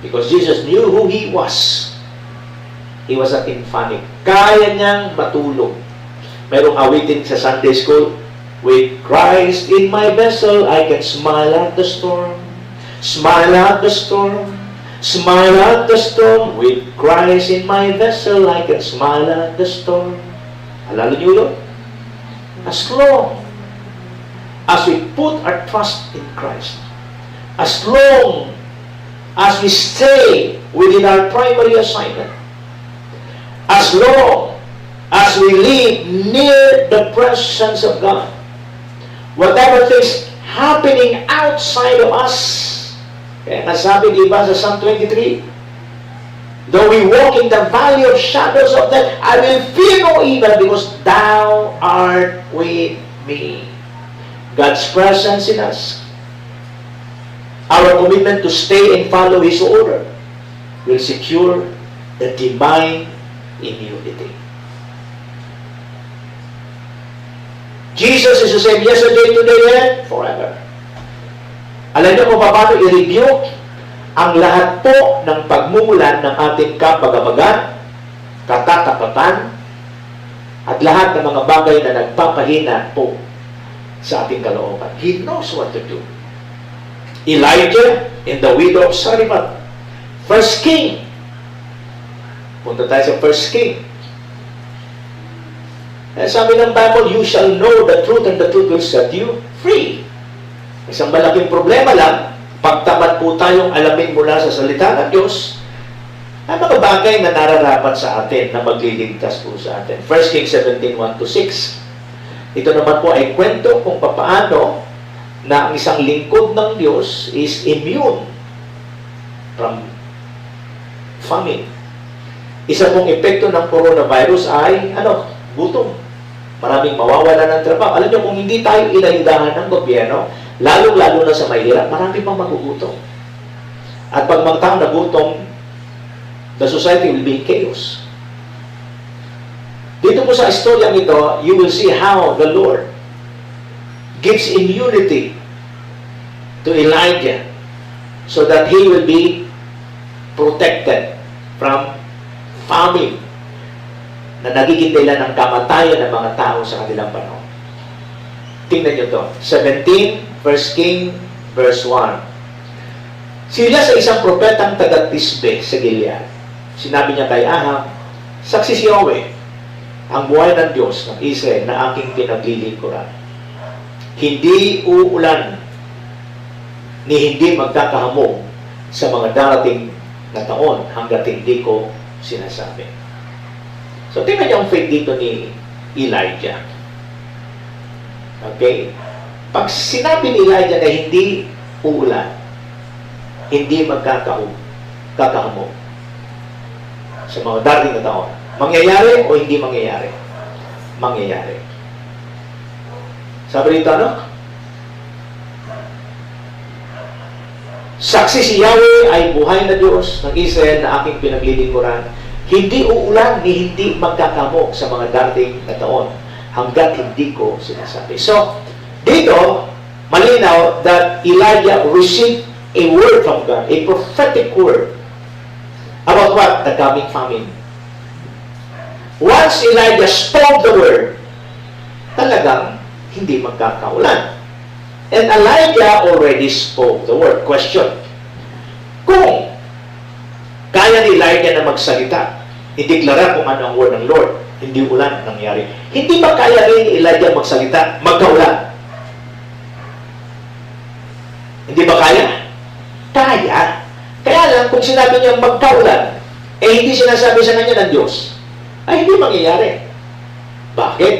[SPEAKER 1] because Jesus knew who He was, He was not in panic. Kaya niyang matulog. Mayroong awitin sa Sunday school, with Christ in my vessel, I can smile at the storm. Smile at the storm. Smile at the storm, with Christ in my vessel, I can smile at the storm. Alala niyo yun? As long as we put our trust in Christ, as long as we stay within our primary assignment, as long as we live near the presence of God, whatever things happening outside of us, kaya nasabi diba sa Psalm 23, though we walk in the valley of shadows of death, I will fear no evil because thou art with me. God's presence in us, our commitment to stay and follow His order, will secure the divine immunity. Jesus is the same yesterday, today, and forever. Alam niyo kung paano i-review ang lahat po ng pagmumulan ng ating kabagabagan, katatapatan, at lahat ng mga bagay na nagpapahina po sa ating kalooban. He knows what to do. Elijah and the widow of Sarephat. First King. Punta tayo sa First King. Sabi ng Bible, you shall know the truth and the truth will set you free. Isang malaking problema lang, pagtamad po tayong alamin mula sa salita ng Diyos, ang mga bagay na nararapat sa atin, na magliligtas po sa atin. 1 Kings 17:1-6. Ito naman po ay kwento kung paano na ang isang lingkod ng Diyos is immune from famine. Isa pong epekto ng coronavirus ay, gutom. Maraming mawawala ng trabaho. Alam niyo, kung hindi tayo inayudahan ng gobyerno, lalong-lalo na sa mahirap, marami pang magugutom. At pag mga tao nagutom, the society will be in chaos. Dito po sa istoryang ito, you will see how the Lord gives immunity to Elijah so that he will be protected from famine na nagiging dahilan ng kamatayan ng mga tao sa kanilang panahon. Tingnan nyo to. 17, 1 King, verse 1. Sila sa isang propetang taga-Tisbe sa Gilead. Sinabi niya kay Ahab, saksi si Yahweh, ang buhay ng Diyos ng Israel na aking pinaglilingkuran. Hindi uulan ni hindi magkakahamog sa mga darating na taon hanggat hindi ko sinasabi. So, tingnan niyo ang faith dito ni Elijah. Okay? Pag sinabi ni Elijah na hindi uulan, hindi magkakahamog sa mga darating na taon, mangyayari o hindi mangyayari? Mangyayari. Sabi rito, saksi si Yahweh ay buhay na Diyos ng Israel na aking pinaglilingkuran. Hindi uulan ni hindi magkakamok sa mga dating na taon hanggat hindi ko sinasabi. So, dito, malinaw that Elijah received a word from God, a prophetic word about what? The coming famine. Once Elijah spoke the word, talagang hindi magkakaulan. And Elijah already spoke the word. Question. Kung kaya ni Elijah na magsalita, ideklara kung ano ang word ng Lord, hindi ulan nangyari. Hindi ba kaya rin ni Elijah magsalita, magkaulan? Hindi ba kaya? Kaya. Kaya lang, kung sinabi niya magkaulan, hindi sinasabi sa kanya ng Diyos, ay hindi mangyayari. Bakit?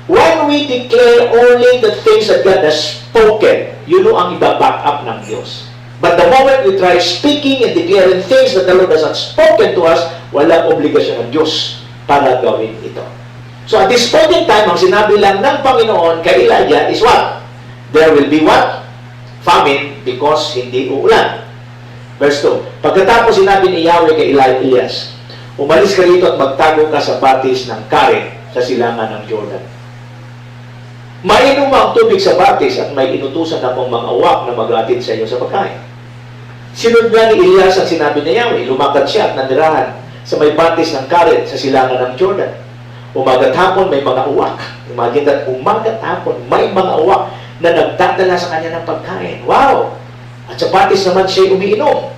[SPEAKER 1] When we declare only the things that God has spoken, yun ang iba-back up ng Diyos. But the moment we try speaking and declaring things that the Lord has not spoken to us, walang obligasyon ng Diyos para gawin ito. So at this point in time, ang sinabi lang ng Panginoon kay Elijah is what? There will be what? Famine because hindi uulan. Verse 2. Pagkatapos sinabi ni Yahweh kay Elias, umalis ka rito at magtago ka sa batis ng Karet sa silangan ng Jordan. Mainom ang tubig sa batis at may inutusan akong mga uwak na mag-atid sa iyo sa pagkain. Sinunod nga ni Elias ang sinabi ni Yahweh, lumakad siya at nandirahan sa may batis ng Karet sa silangan ng Jordan. Umagat hapon may mga uwak. Imagine that, umagat hapon may mga uwak na nagdadala sa kanya ng pagkain. Wow! At sa batis naman siya umiinom.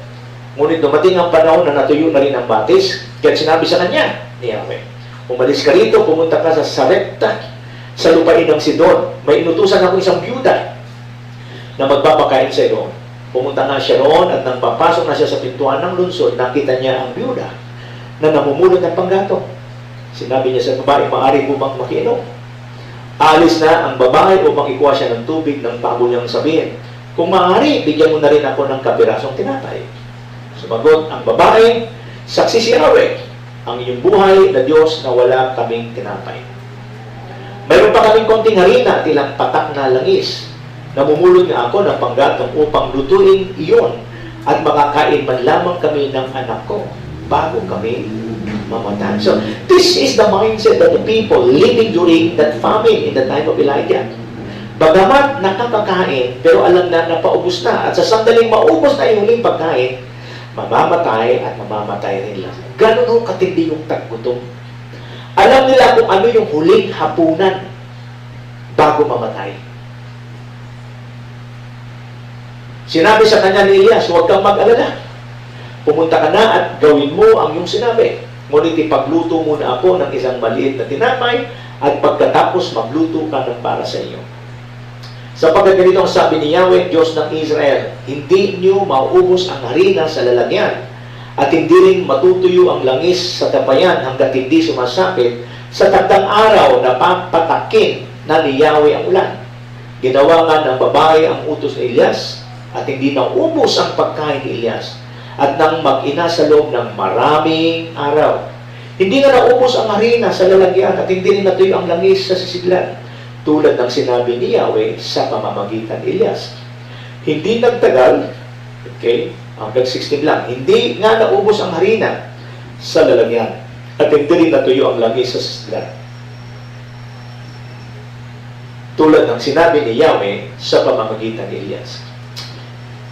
[SPEAKER 1] Ngunit dumating ang panahon na natuyo na rin ang batis, kaya sinabi sa kanya ni Yahweh, umalis ka rito, pumunta ka sa Sarepta, sa lupain ng Sidon. May inutusan ako isang byuda na magpapakain sa iyo. Pumunta nga siya roon at nang papasok na siya sa pintuan ng lungsod, nakita niya ang byuda na namumulot ng panggatong. Sinabi niya sa babae, maaari mo bang makiinom? Alis na ang babae upang ikuha siya ng tubig ng bago niyang sabihin, kung maaari, bigyan mo na rin ako ng kapirasong tinapay. Sumagot ang babae, saksi si Yahweh, ang inyong buhay na Diyos na wala kaming tinapay. Mayroon pa kaming konting harina at ilang patak na langis. Namumulot nga ako ng panggatong upang lutuin iyon at makakain man lamang kami ng anak ko bago kami mamatay. So, this is the mindset of the people living during that famine in the time of Elijah. Bagamat nakakakain, pero alam na napaubos na. At sa sandaling maubos na yung huling pagkain, mamamatay at mamamatay rin lang. Ganun ho katindi yung taggutom. Alam nila kung ano yung huling hapunan bago mamatay. Sinabi sa kanya ni Elias, huwag kang mag-alala. Pumunta ka na at gawin mo ang iyong sinabi. Ngunit ipagluto muna ako ng isang maliit na tinapay at pagkatapos magluto ka ng para sa iyo. Sapagkat ganito ang sabi ni Yahweh, Diyos ng Israel, hindi niyo mauubos ang harina sa lalagyan at hindi rin matutuyo ang langis sa tapayan hanggat hindi sumasapit sa takdang araw na papatakin na ni Yahweh ang ulan. Ginawa nga ng babae ang utos ni Elias at hindi naubos ang pagkain ni Elias at nang mag-ina sa loob ng maraming araw. Hindi nga naubos ang harina sa lalagyan at hindi rin natuyo ang langis sa sisiglan, tulad ng sinabi ni Yahweh sa pamamagitan ni Elias. Hindi nagtagal, okay, hanggang 16 lang, hindi nga naubos ang harina sa lalagyan at hindi rin natuyo ang langis sa sisiglan, tulad ng sinabi ni Yahweh sa pamamagitan ni Elias.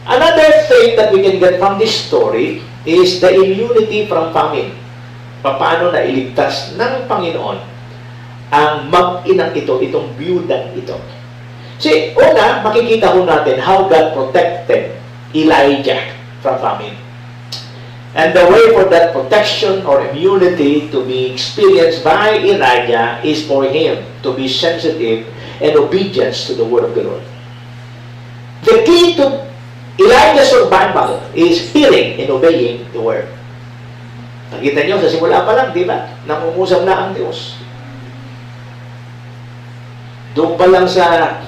[SPEAKER 1] Another thing that we can get from this story is the immunity from famine. Paano na iligtas ng Panginoon ang mag-inang ito, itong biyudang ito. See, una, makikita ko natin how God protected Elijah from famine. And the way for that protection or immunity to be experienced by Elijah is for him to be sensitive and obedience to the word of the Lord. The key to Elijah's survival is hearing and obeying the word. Nakita niyo, sa simula pa lang, di ba? Nangungusap na ang Diyos. Doon pa lang sa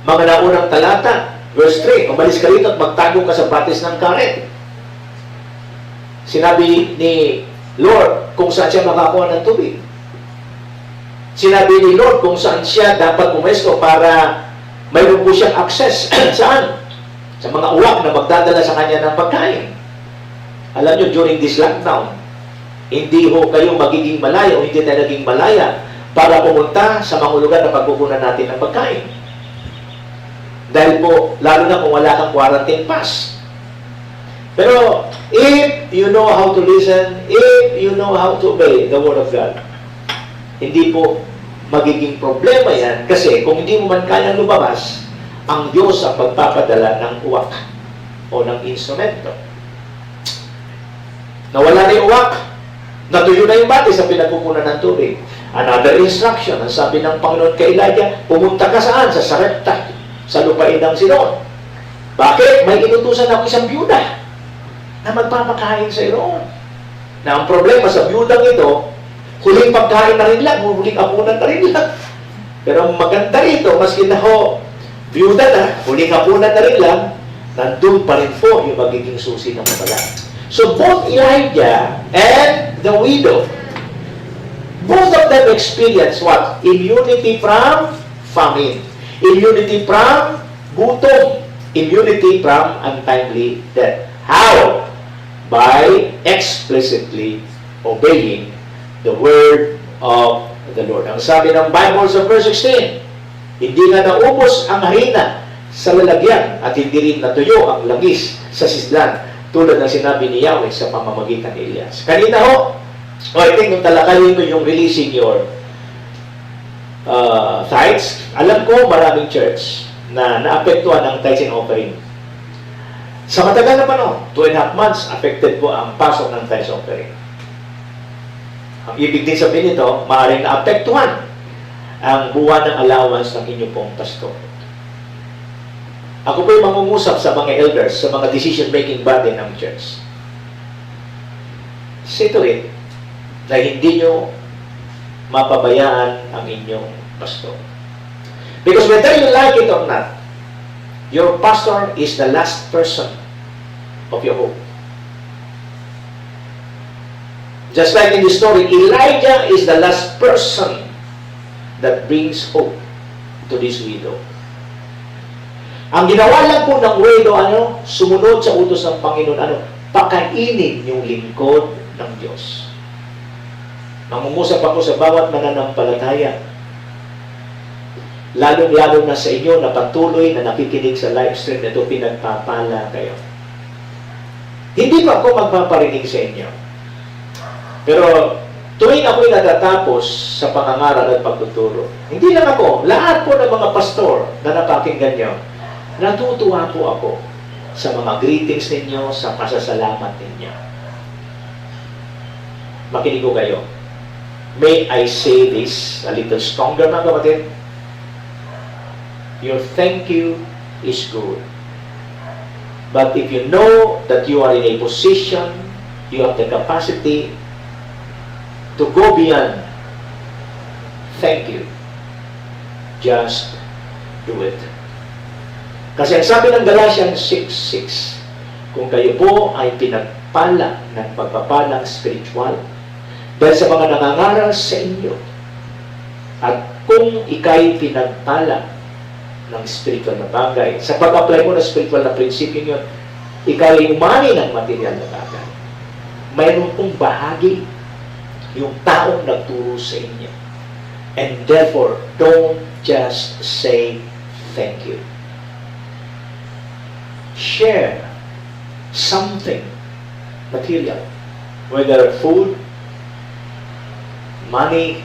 [SPEAKER 1] mga naunang talata, verse 3, umalis ka rito at magtago ka sa batis ng karet. Sinabi ni Lord kung saan siya makakuha ng tubig. Sinabi ni Lord kung saan siya dapat pumesto para mayroon po siyang access. Saan? Sa mga uwak na magdadala sa kanya ng pagkain. Alam nyo, during this lockdown, hindi ho kayo magiging malaya o hindi na naging malaya para pumunta sa mga lugar na pagkukunan natin ng pagkain. Dahil po, lalo na kung wala kang quarantine pass. Pero, if you know how to listen, if you know how to obey the Word of God, hindi po magiging problema yan. Kasi kung hindi mo man kayang lumabas, ang Diyos ang pagpapadala ng uwak o ng instrumento. Nawala na yung uwak, natuyo na yung batis sa pinagkukunan ng tubig. Another instruction, ang sabi ng Panginoon kay Elijah, pumunta ka saan? Sa Sarepta, sa lupain ng Sidon. Bakit? May inutusan ako isang byuda na magpapakain sa iyo. Na ang problema sa byudang ito, huling pagkain na rin lang, huling apunan na rin lang. Pero maganda rito, maski na ho, byuda na, huling hapunan na rin lang, nandun pa rin po yung magiging susi ng babala. So both Elijah and the widow, both of them experienced what? Immunity from famine. Immunity from gutom. Immunity from untimely death. How? By explicitly obeying the word of the Lord. Ang sabi ng Bible sa verse 16, hindi nga naubos ang harina sa lalagyan at hindi rin natuyo ang langis sa sislan, tulad ng sinabi ni Yahweh sa pamamagitan ni Elias. Kanina ho, I think nung talakayin ko yung releasing your tithes, alam ko maraming church na naapektuhan ng tithes and offering. Sa matagal na panahon, 2.5 months, affected po ang pasok ng tithes offering. Ang ibig din sabihin nito, maaaring naapektuhan ang buwan ng allowance ng inyong pong pastor. Ako po yung mangungusap sa mga elders, sa mga decision-making body ng church. See to it na hindi nyo mapabayaan ang inyong pastor. Because whether you like it or not, your pastor is the last person of your home. Just like in the story, Elijah is the last person that brings hope to this widow. Ang ginawa lang po ng widow, sumunod sa utos ng Panginoon, pakainin yung lingkod ng Diyos. Mangungusap ako sa bawat mananampalataya, lalong-lalo na sa inyo na patuloy na nakikinig sa live stream na ito, pinagpapala kayo. Hindi pa ako magpaparinig sa inyo. Pero tuwing ako'y natatapos sa pangangaral at pagtuturo, hindi lang ako, lahat po ng mga pastor na napakinggan nyo, natutuwa po ako sa mga greetings ninyo, sa pasasalamat ninyo. Makinig ko kayo. May I say this a little stronger, mga kapatid? Your thank you is good. But if you know that you are in a position, you have the capacity to go beyond thank you, just do it. Kasi ang sabi ng Galatians 6:6, kung kayo po ay pinagpala ng pagpapalang spiritual dahil sa mga nangangaral sa inyo, at kung ikay pinagpala ng spiritual na bagay, sa pag-apply mo ng spiritual na prinsipyo yun, ikaw ay umani ng material na bagay. Mayroon pong bahagi yung taong nagturo sa inyo. And therefore, don't just say thank you. Share something material, whether food, money,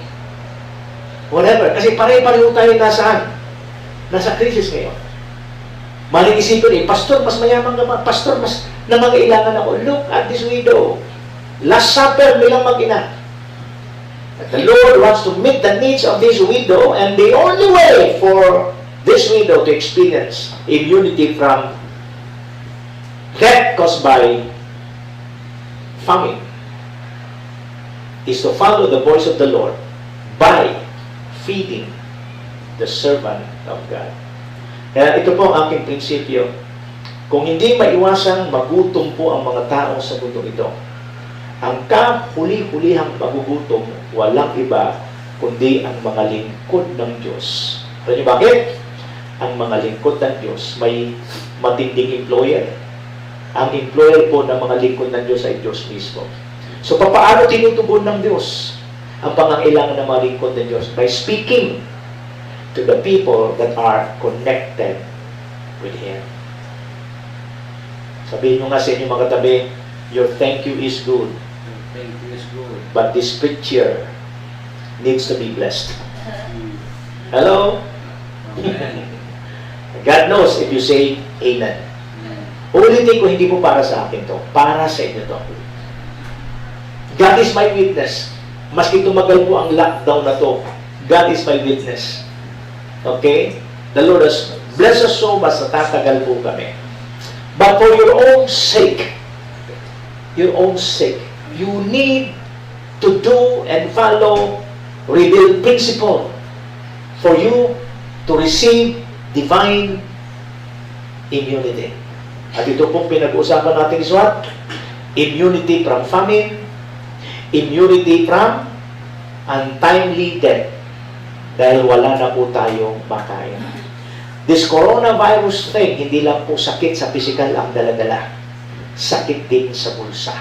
[SPEAKER 1] whatever. Kasi pare-pareho tayo nasaan? Nasa krisis ngayon. Maling isipin Pastor, mas mayaman naman. Pastor, mas nangangailangan ako. Look at this widow. Last Supper nilang mag-ina. The Lord wants to meet the needs of this widow, and the only way for this widow to experience immunity from death caused by famine is to follow the voice of the Lord by feeding the servant of God. Kaya ito po ang aking prinsipyo. Kung hindi maiwasang magutom po ang mga tao sa mundo ito, ang kahuli-hulihang magugutom, walang iba kundi ang mga lingkod ng Diyos. Alam niyo bakit? Ang mga lingkod ng Diyos may matinding employer. Ang employer po ng mga lingkod ng Diyos ay Diyos mismo. So, paano tinutugon ng Diyos ang pangangailangan ng mga lingkod ng Diyos? By speaking to the people that are connected with Him. Sabihin nyo nga sa inyong mga tabi, your thank you is good.
[SPEAKER 2] Thank you is good.
[SPEAKER 1] But this preacher needs to be blessed. Hello?
[SPEAKER 2] Amen.
[SPEAKER 1] God knows if you say Amen. Ulitin ko, hindi po para sa akin to. Para sa inyo to. God is my witness. Maski tumagal po ang lockdown na to, God is my witness. Okay? The Lord has blessed us so much na tatagal po kami. But for your own sake, you need to do and follow revealed principle for you to receive divine immunity. At ito pong pinag-uusapan natin is what? Immunity from famine, immunity from untimely death, dahil wala na po tayong makain. This coronavirus thing, hindi lang po sakit sa physical ang dala-dala. Sakit din sa bulsa.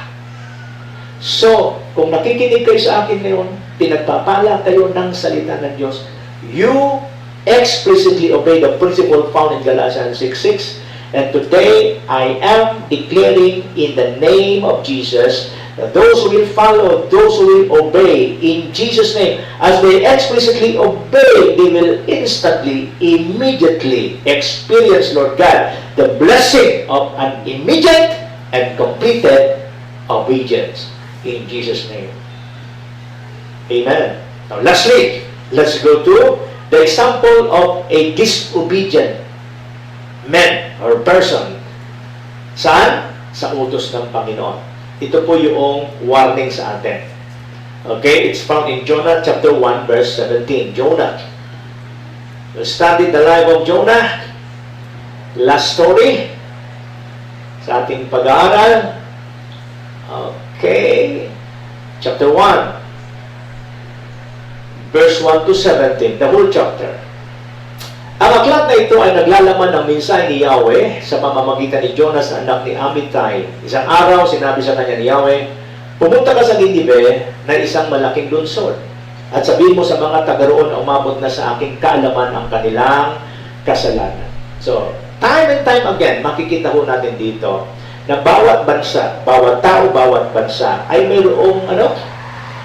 [SPEAKER 1] So, kung nakikinig kayo sa akin ngayon, pinagpapala kayo ng salita ng Diyos, you explicitly obey the principle found in Galatians 6:6, and today I am declaring in the name of Jesus Those who will follow, those who will obey in Jesus' name, as they explicitly obey, they will instantly, immediately experience, Lord God, the blessing of an immediate and completed obedience in Jesus' name. Amen. Now, lastly, let's go to the example of a disobedient man or person. Saan? Sa utos ng Panginoon. Ito po yung warning sa atin. Okay? It's found in Jonah chapter 1 verse 17. Jonah. We studied the life of Jonah. Last story sa ating pag-aaral. Okay. Chapter 1 verse 1 to 17. The whole chapter. Ang aklat na ito ay naglalaman ng mensahe ni Yahweh sa pamamagitan ni Jonas na anak ni Amittai. Isang araw, sinabi sa kanya ni Yahweh, pumunta ka sa Ninive na isang malaking lungsod at sabihin mo sa mga taga roon na umabot na sa aking kaalaman ang kanilang kasalanan. So, time and time again, makikita ho natin dito na bawat bansa, bawat tao, bawat bansa ay mayroong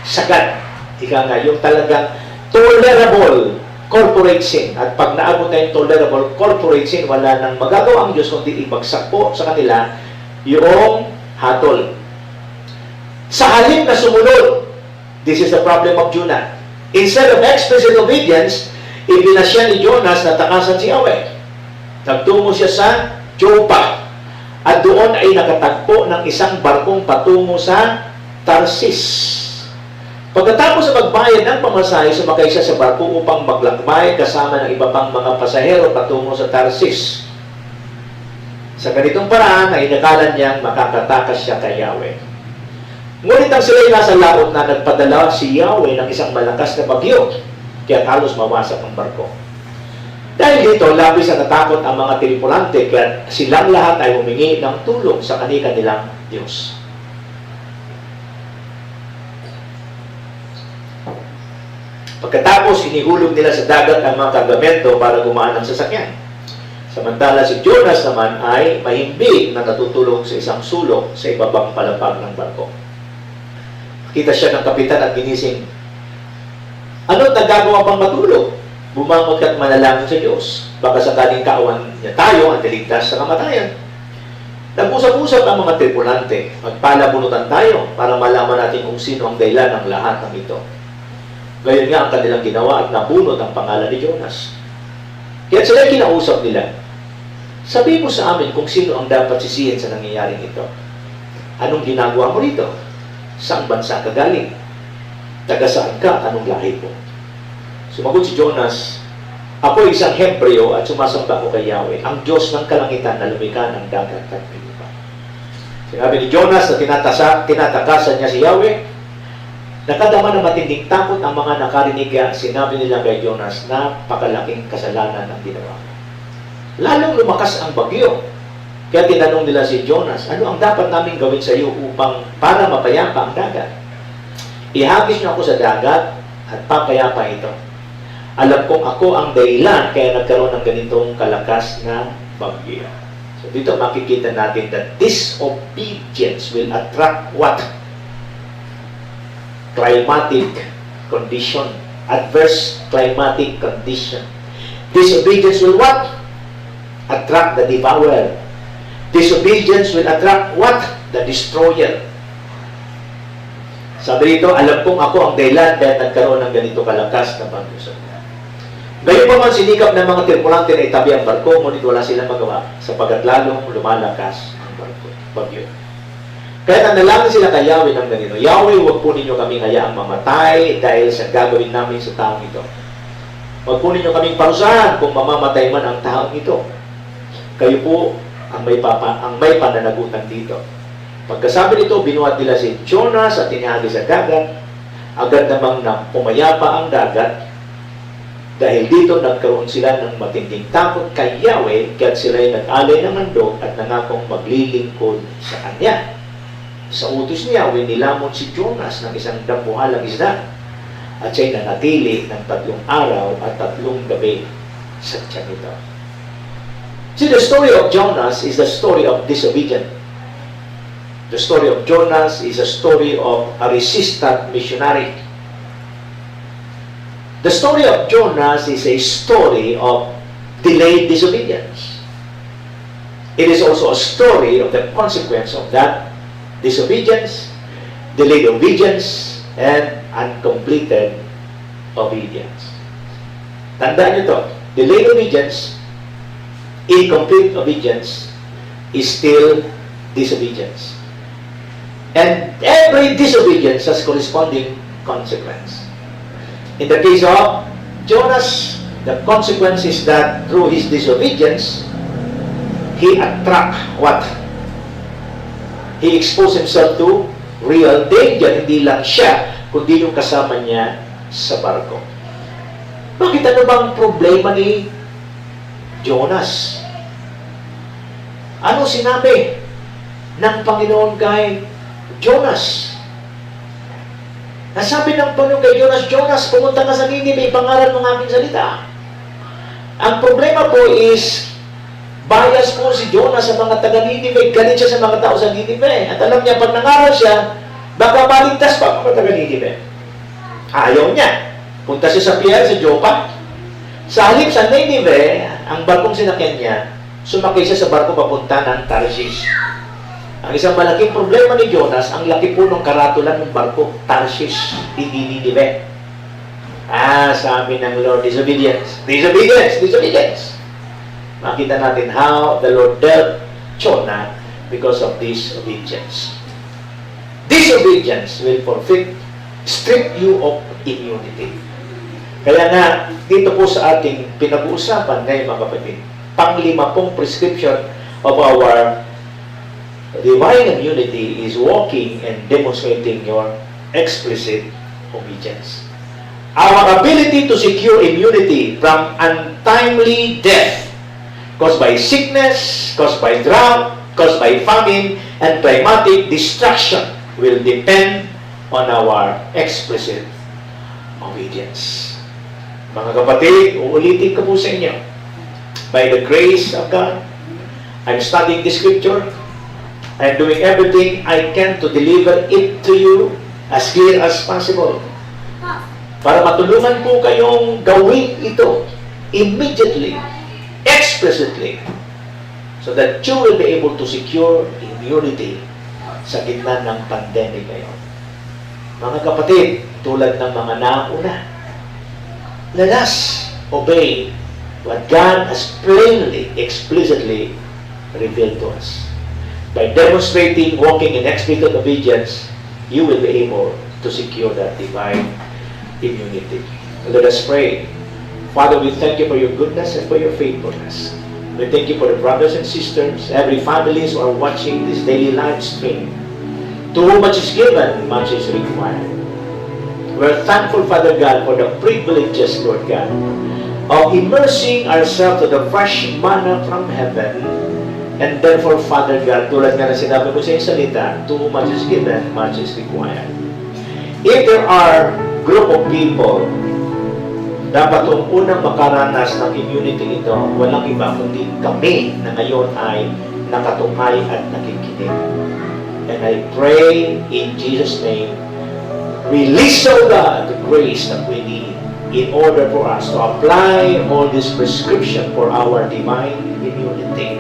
[SPEAKER 1] sagad. Ika nga, yung talagang tolerable corporate sin. At pag naabot na yung tolerable corporate sin, wala nang magagawa ang Diyos kundi ibagsak po sa kanila yung hatol. Sa halip na sumunod, this is the problem of Jonah. Instead of explicit obedience, ibinasya ni Jonas na takasan si Yahweh. Nagtungo siya sa Joppa. At doon ay nakatagpo ng isang barkong patungo sa Tarsis. Pagkatapos sa magbayad ng pamasahe, sumakay siya sa barko upang maglakbay kasama ng iba pang mga pasahero patungo sa Tarsis. Sa ganitong paraan ay inakalan niyang makakatakas siya kay Yahweh. Ngunit ang sila'y nasa laot na nagpadala si Yahweh ng isang malakas na bagyo, kaya halos mawasak ang barko. Dahil dito, labis na natakot ang mga tripulante, kaya silang lahat ay humingi ng tulong sa kanilang Diyos. Pagkatapos, hinihulog nila sa dagat ang mga kargamento para gumaan ang sasakyan. Samantala si Jonas naman ay mahimbing na natutulog sa isang sulok sa ibabang palapag ng barko. Kita siya ng kapitan at ginising, "Ano't nagagawa pang matulog? Bumangon ka't manalangin sa Diyos. Baka sakaling kaawan niya tayo at iligtas sa kamatayan." Nag-usap-usap ang mga tripulante. Magpalabunutan tayo para malaman natin kung sino ang dahilan ng lahat ng ito. Gayon nga ang kanilang ginawa at nabunot ang pangalan ni Jonas. Kaya sila kinausap nila, "Sabi mo sa amin kung sino ang dapat sisihin sa nangyayaring ito. Anong ginagawa mo rito? Saang bansa ka galing? Taga saan ka at anong lahi mo?" Sumagot si Jonas, "Ako ay isang Hebreo at sumasamba ko kay Yahweh, ang Diyos ng kalangitan na lumikha ng dagat at lupa." Sinabi ni Jonas na tinatakasan niya si Yahweh. Nakadama ng matinding takot ang mga nakarinig, sinabi nila kay Jonas na napakalaking kasalanan ang ginawa. Lalong lumakas ang bagyo. Kaya tinanong nila si Jonas, "Ano ang dapat namin gawin sa iyo upang para mapayapa ang dagat?" "Ihagis niyo ako sa dagat at papayapa ito. Alam kong ako ang dahilan kaya nagkaroon ng ganitong kalakas na bagyo." So dito makikita natin that disobedience will attract what? Climatic condition. Adverse climatic condition. Disobedience will what? Attract the devourer. Disobedience will attract what? The destroyer. Sabi dito, alam kong ako ang dahilan kaya nagkaroon ng ganito kalakas na bagyo. Ngayon pa man sinikap ng mga tripulante na itabi ang barko, ngunit wala silang magawa sapagkat lalong lumalakas ang bagyo. Kaya nanalangin sila kay Yahweh ng ganito, "Yahweh, huwag po ninyo kaming hayaang mamatay dahil sa gagawin namin sa taong ito. Huwag po ninyo kaming parusahan kung mamamatay man ang taong ito. Kayo po ang may pananagutan dito." Pagkasabi nito, binuhat nila si Jonas at tinihagi sa dagat. Agad namang pumayapa ang dagat. Dahil dito, nagkaroon sila ng matinding takot kay Yahweh, kaya't sila'y nag-alay ng handog at nangakong maglilingkod sa Kanya. Sa utos ni Yahweh, nilamon si Jonas ng isang dambuhalang isda at siya'y nanatili ng 3 araw at 3 gabi sa tiyan nito. See, the story of Jonas is the story of disobedience. The story of Jonas is a story of a resistant missionary. The story of Jonas is a story of delayed disobedience. It is also a story of the consequence of that disobedience, delayed obedience, and uncompleted obedience. Tandaan nyo to, delayed obedience, incomplete obedience is still disobedience. And every disobedience has corresponding consequence. In the case of Jonas, the consequence is that through his disobedience, he attract what? He exposed himself to real danger. Hindi lang siya, kundi yung kasama niya sa barko. Bakit ano bang problema ni Jonas? Ano sinabi ng Panginoon kay Jonas? Nasabi ng Panginoon kay Jonas, Jonas, pumunta ka sa Ninive, ipangaral mo ng aking salita. Ang problema po is, bias po si Jonas sa mga taga-Ninive, galit siya sa mga tao sa Ninive. At alam niya, pag nangaral siya, baka maligtas pa mga taga-Ninive. Ayaw niya. Punta siya sa pier, sa Joppa. Sa halip sa Ninive, ang barkong sinakyan niya, sumakay siya sa barko papunta ng Tarshish. Ang isang malaking problema ni Jonas, ang laki po ng karatulan ng barko, Tarshish, hindi Ninive. Sabi ng Lord, disobedience. Disobedience! Disobedience! Makita natin how the Lord dealt Jonah because of disobedience. Disobedience will strip you of immunity. Kaya nga, dito po sa ating pinag-uusapan ngayon mga kapatid, pang-lima pong prescription of our divine immunity is walking and demonstrating your explicit obedience. Our ability to secure immunity from untimely death caused by sickness, caused by drought, caused by famine, and climatic destruction will depend on our explicit obedience. Mga kapatid, uulitin ko po sa inyo. By the grace of God, I'm studying the scripture. I'm doing everything I can to deliver it to you as clear as possible. Para matulungan po kayong gawin ito immediately, explicitly, so that you will be able to secure immunity sa gitna ng pandemic ngayon. Mga kapatid, tulad ng mga nauna, let us obey what God has plainly, explicitly revealed to us. By demonstrating walking in explicit obedience, you will be able to secure that divine immunity. Let us pray. Father, we thank you for your goodness and for your faithfulness. We thank you for the brothers and sisters, every families who are watching this daily live stream. To whom much is given, much is required. We're thankful, Father God, for the privileges, Lord God, of immersing ourselves to the fresh manna from heaven. And therefore, Father God, tulad nga na sinabi mo sa iyong salita, to whom much is given, much is required. If there are group of people, dapat itong unang makaranas ng immunity ito, walang iba kundi kami na ngayon ay nakatunghay at nakikinig. And I pray in Jesus' name, release, O God, the grace that we need in order for us to apply all this prescription for our divine immunity.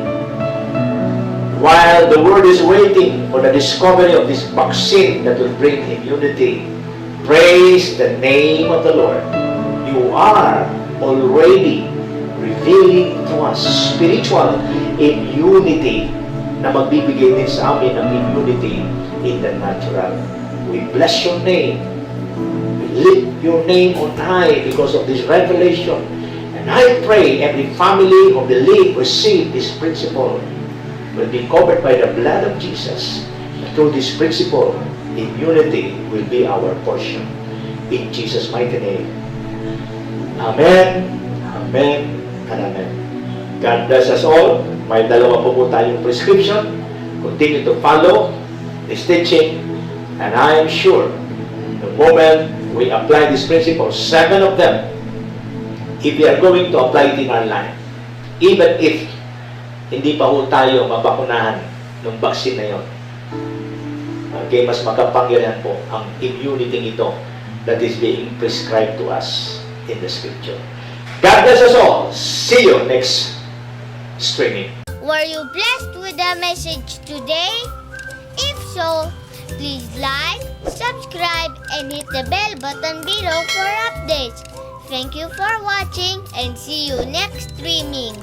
[SPEAKER 1] While the world is waiting for the discovery of this vaccine that will bring immunity, praise the name of the Lord. You are already revealing to us spiritual immunity na magbibigay din sa amin ng immunity in the natural. We bless your name. We lift your name on high because of this revelation. And I pray every family who believe, receive this principle will be covered by the blood of Jesus. Through this principle, immunity will be our portion. In Jesus' mighty name. Amen, Amen, and Amen. God bless us all. May dalawa po tayong prescription. Continue to follow this teaching. And I am sure the moment we apply this principle, 7 of them, if we are going to apply it in our life, even if hindi pa ho tayo mabakunahan ng vaccine na yon, kay mas makapangyarihan po ang immunity ito that is being prescribed to us in the Scripture. God bless us all. See you next streaming.
[SPEAKER 3] Were you blessed with the message today? If so, please like, subscribe, and hit the bell button below for updates. Thank you for watching and see you next streaming.